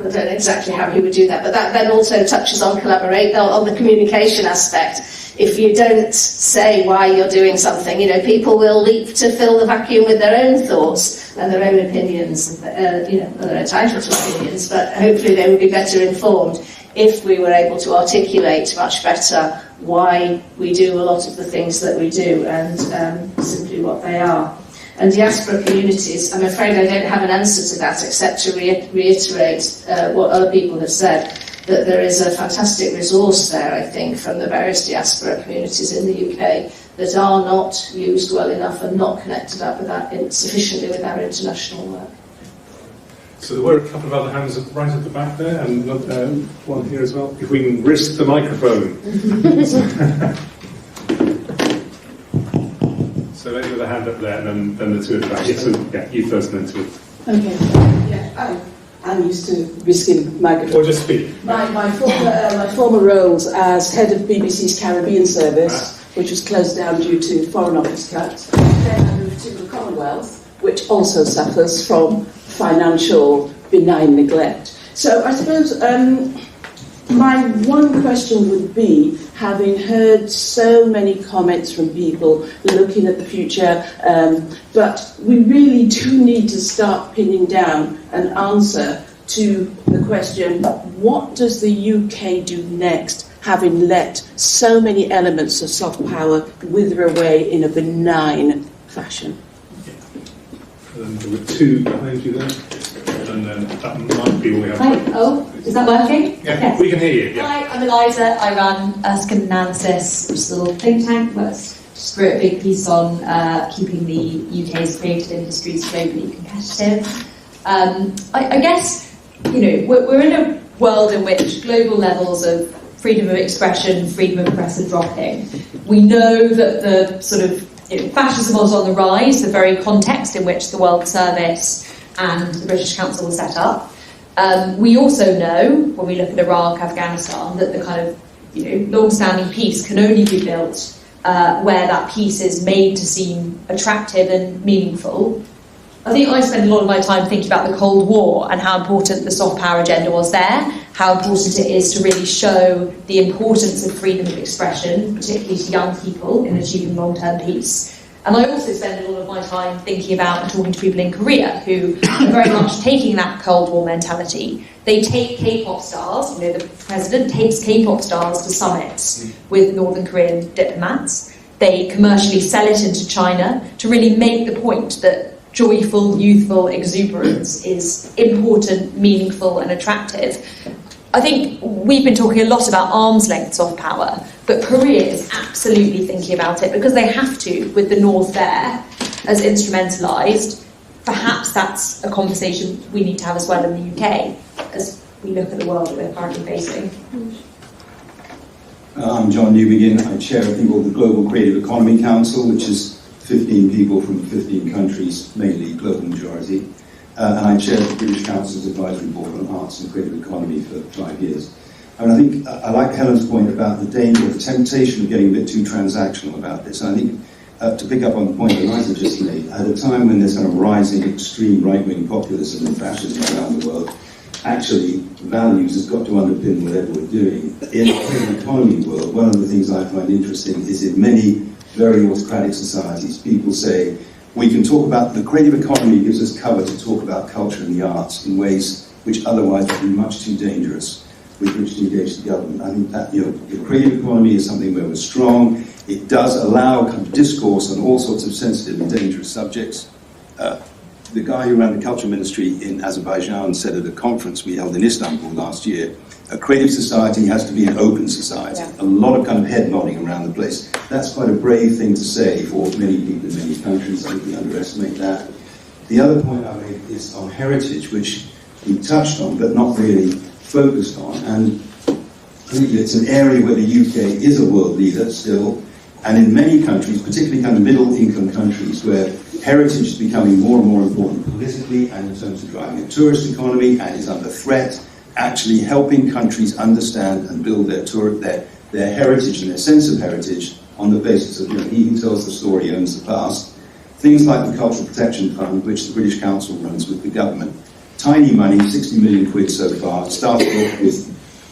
don't know exactly how he would do that, but that then also touches on on the communication aspect. If you don't say why you're doing something, people will leap to fill the vacuum with their own thoughts and their own opinions. They're entitled to opinions, but hopefully they would be better informed if we were able to articulate much better why we do a lot of the things that we do and simply what they are. And diaspora communities, I'm afraid I don't have an answer to that except to reiterate what other people have said, that there is a fantastic resource there, I think, from the various diaspora communities in the UK that are not used well enough and not connected up with that sufficiently with our international work. So there were a couple of other hands right at the back there, and one here as well. If we can risk the microphone. So maybe with a hand up there, and then the two at the back. So, yeah, you first, and then two. Okay. Yeah, I'm used to risking microphone. Or just speak. My former roles as head of BBC's Caribbean service, which was closed down due to Foreign Office cuts. Then I moved to the Commonwealth, which also suffers from financial benign neglect. So I suppose my one question would be, having heard so many comments from people looking at the future, but we really do need to start pinning down an answer to the question, what does the UK do next, having let so many elements of soft power wither away in a benign fashion? And there were two behind you there. And then that might be all we have. Hi. Oh, is that working? Yeah, yes. We can hear you. Yeah. Hi, I'm Eliza. I run Erskine Analysis, which is a little think tank that's just wrote a big piece on keeping the UK's creative industries globally competitive. I guess, we're in a world in which global levels of freedom of expression, freedom of press are dropping. We know that the sort of fascism was on the rise, the very context in which the World Service and the British Council was set up. We also know, when we look at Iraq, Afghanistan, that the kind of long-standing peace can only be built where that peace is made to seem attractive and meaningful. I think I spend a lot of my time thinking about the Cold War and how important the soft power agenda was there, how important it is to really show the importance of freedom of expression, particularly to young people, in achieving long-term peace. And I also spend a lot of my time thinking about and talking to people in Korea who are very much taking that Cold War mentality. They take K-pop stars, the president takes K-pop stars to summits with Northern Korean diplomats. They commercially sell it into China to really make the point that joyful, youthful exuberance is important, meaningful and attractive. I think we've been talking a lot about arm's length soft power, but Korea is absolutely thinking about it because they have to, with the North there as instrumentalised. Perhaps that's a conversation we need to have as well in the UK as we look at the world that we're currently facing. I'm John Newbegin. I chair a thing called the Global Creative Economy Council, which is 15 people from 15 countries, mainly global majority. And I chaired the British Council's Advisory Board on Arts and Creative Economy for 5 years. And I think I like Helen's point about the danger, the temptation of getting a bit too transactional about this. And I think, to pick up on the point that Eliza just made, at a time when there's kind of rising extreme right-wing populism and fascism around the world, actually values has got to underpin whatever we're doing. In the creative economy world, one of the things I find interesting is in many very autocratic societies, people say, we can talk about, the creative economy gives us cover to talk about culture and the arts in ways which otherwise would be much too dangerous with which to engage the government. I think that, the creative economy is something where we're strong. It does allow kind of discourse on all sorts of sensitive and dangerous subjects. The guy who ran the culture ministry in Azerbaijan said at a conference we held in Istanbul last year, a creative society has to be an open society. Yeah. A lot of kind of head nodding around the place. That's quite a brave thing to say for many people in many countries. I think we underestimate that. The other point I made is on heritage, which been touched on, but not really focused on. And I think it's an area where the UK is a world leader still, and in many countries, particularly kind of middle-income countries, where heritage is becoming more and more important politically and in terms of driving a tourist economy and is under threat, actually helping countries understand and build their heritage and their sense of heritage on the basis of, he who tells the story owns the past. Things like the Cultural Protection Fund, which the British Council runs with the government. Tiny money, 60 million quid so far, started off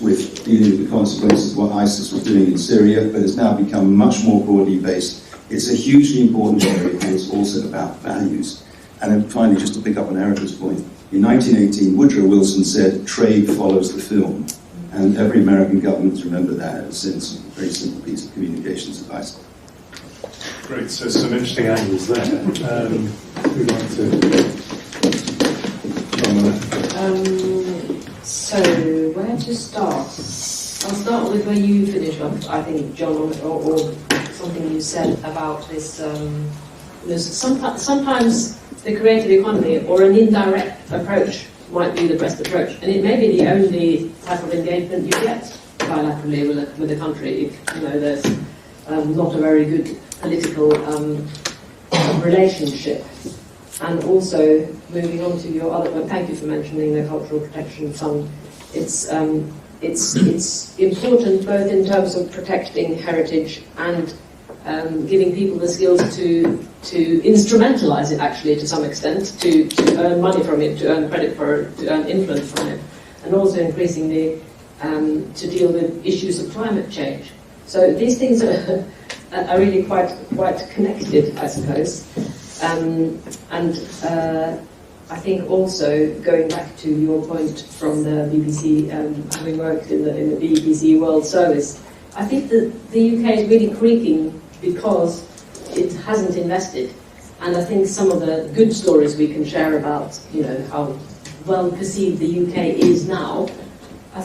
with dealing with the consequences of what ISIS was doing in Syria, but has now become much more broadly based. It's a hugely important area, and it's also about values. And then finally, just to pick up on Erica's point, in 1918, Woodrow Wilson said, "Trade follows the film." And every American government's remembered that ever since. A very simple piece of communications advice. Great, so some interesting angles there. Who'd like to... So, where to start? I'll start with where you finish off, I think, John, or something you said about this. Sometimes the creative economy or an indirect approach might be the best approach, and it may be the only type of engagement you get bilaterally with a country if there's not a very good political relationship. And also, moving on to your other point, thank you for mentioning the Cultural Protection Fund. It's important both in terms of protecting heritage and giving people the skills to instrumentalise it, actually, to some extent, to earn money from it, to earn credit for it, to earn influence from it, and also increasingly to deal with issues of climate change. So these things are really quite connected, I suppose. I think also, going back to your point from the BBC, having worked in the BBC World Service, I think that the UK is really creaking because it hasn't invested. And I think some of the good stories we can share about, how well perceived the UK is now, I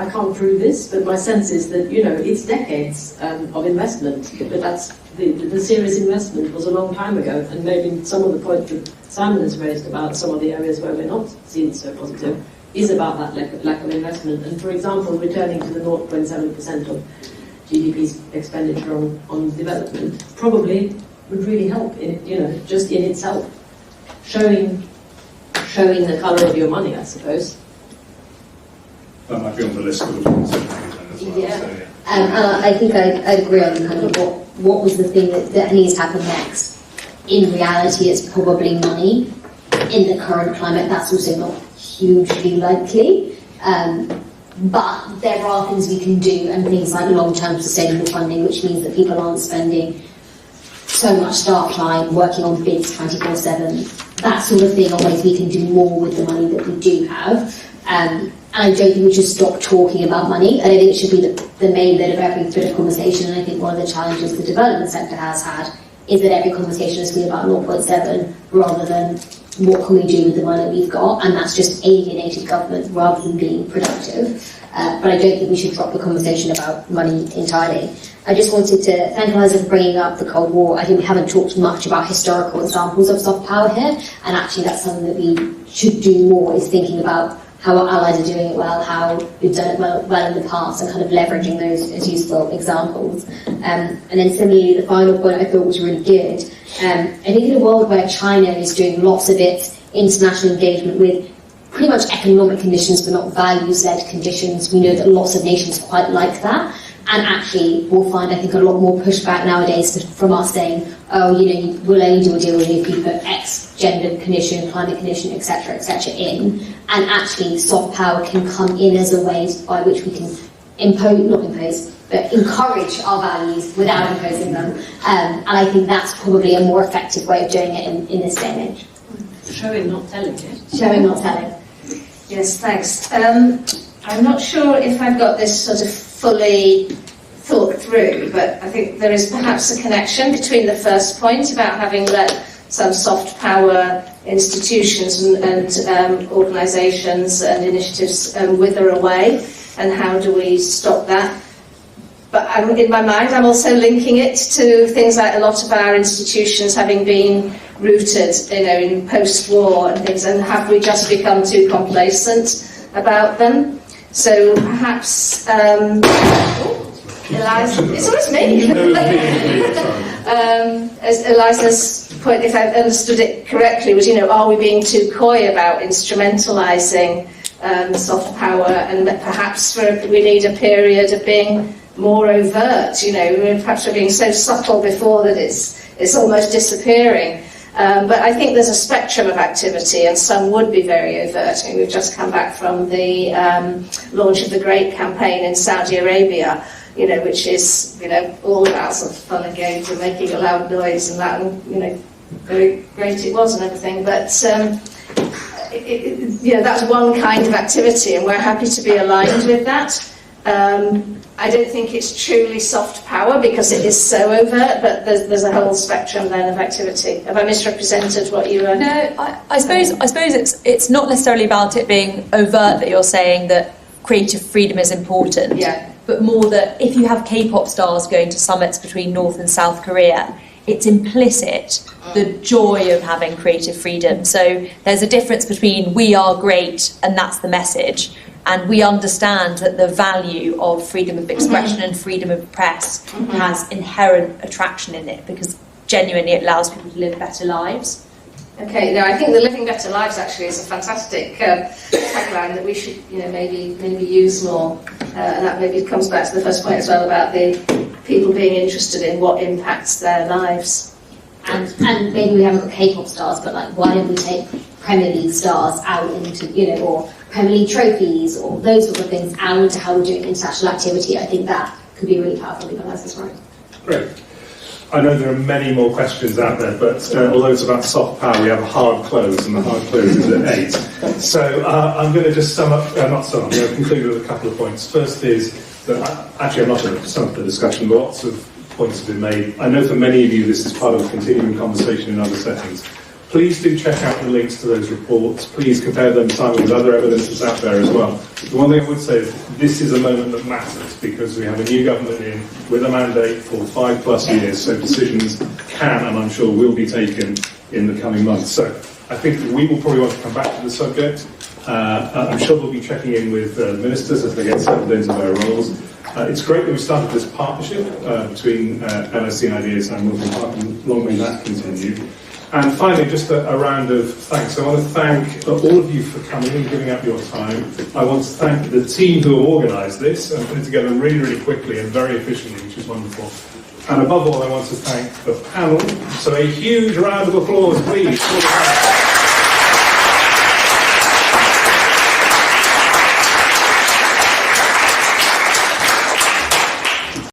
can't prove this, but my sense is that, it's decades of investment, but that's the serious investment was a long time ago, and maybe some of the points that Simon has raised about some of the areas where we're not seen so positive is about that lack of investment. And for example, returning to the 0.7% of GDP's expenditure on development probably would really help, just in itself, showing the colour of your money, I suppose. That might be on the list of the points as well. Yeah. So, yeah. I think I'd agree on kind of what was the thing that needs to happen next. In reality, it's probably money. In the current climate, that's also not hugely likely. But there are things we can do, and things like long-term sustainable funding, which means that people aren't spending so much staff time working on bids 24/7. That sort of thing, always we can do more with the money that we do have. And I don't think we should stop talking about money. I don't think it should be the main bit of every bit of conversation. And I think one of the challenges the development sector has had is that every conversation has been about 0.7 rather than what can we do with the money we've got, and that's just alienated government rather than being productive. But I don't think we should drop the conversation about money entirely. I just wanted to thank Eliza for bringing up the Cold War. I think we haven't talked much about historical examples of soft power here, and actually that's something that we should do more, is thinking about how our allies are doing it well, how we've done it well in the past, and kind of leveraging those as useful examples. And then similarly, the final point I thought was really good. I think in a world where China is doing lots of its international engagement with pretty much economic conditions but not values-led conditions, we know that lots of nations quite like that. And actually, we'll find, I think, a lot more pushback nowadays from us saying, we'll only do a deal with you if you put X gender condition, climate condition, etc., in. And actually, soft power can come in as a way by which we can encourage our values without imposing them. And I think that's probably a more effective way of doing it in this day and age. Showing, not telling. Showing, not telling. Yes, thanks. I'm not sure if I've got this sort of fully thought through, but I think there is perhaps a connection between the first point about having let some soft power institutions and organisations and initiatives wither away, and how do we stop that? But in my mind, I'm also linking it to things like a lot of our institutions having been rooted, in post-war and things, and have we just become too complacent about them? So perhaps, Eliza, it's always me. As Eliza's point, if I've understood it correctly, was, are we being too coy about instrumentalising soft power, and that perhaps we need a period of being more overt, perhaps we're being so subtle before that it's almost disappearing. But I think there's a spectrum of activity, and some would be very overt. We've just come back from the launch of the GREAT campaign in Saudi Arabia, which is, all about sort of fun and games and making a loud noise and that, and, very great it was and everything. But, that's one kind of activity, and we're happy to be aligned with that. I don't think it's truly soft power because it is so overt, but there's a whole spectrum then of activity. Have I misrepresented what you were? No, I suppose it's not necessarily about it being overt that you're saying that creative freedom is important. Yeah. But more that if you have K-pop stars going to summits between North and South Korea, it's implicit the joy of having creative freedom. So there's a difference between we are great and that's the message, and we understand that the value of freedom of expression and freedom of press has inherent attraction in it, because genuinely it allows people to live better lives. Okay, I think the Living Better Lives actually is a fantastic tagline that we should, maybe use more. And that maybe comes back to the first point as well about the people being interested in what impacts their lives. And maybe we haven't got K-pop stars, but why don't we take Premier League stars out into, or Premier League trophies, or those sort of things out into how we're doing international activity? I think that could be really powerful. I think that's right. Great. I know there are many more questions out there, but although it's about soft power, we have a hard close, and the hard close is at 8. So I'm going to just I'm going to conclude with a couple of points. First is that, I'm not going to sum up the discussion, but lots of points have been made. I know for many of you this is part of a continuing conversation in other settings. Please do check out the links to those reports. Please compare them with other evidence that's out there as well. The one thing I would say is this is a moment that matters, because we have a new government in with a mandate for 5+ years, so decisions can and I'm sure will be taken in the coming months. So I think we will probably want to come back to the subject. I'm sure we'll be checking in with ministers as they get settled into their roles. It's great that we started this partnership between LSE Ideas and Wilton Park, and long may that continue. And finally, just a round of thanks. I want to thank all of you for coming and giving up your time. I want to thank the team who have organised this and put it together really, really quickly and very efficiently, which is wonderful. And above all, I want to thank the panel. So a huge round of applause, please.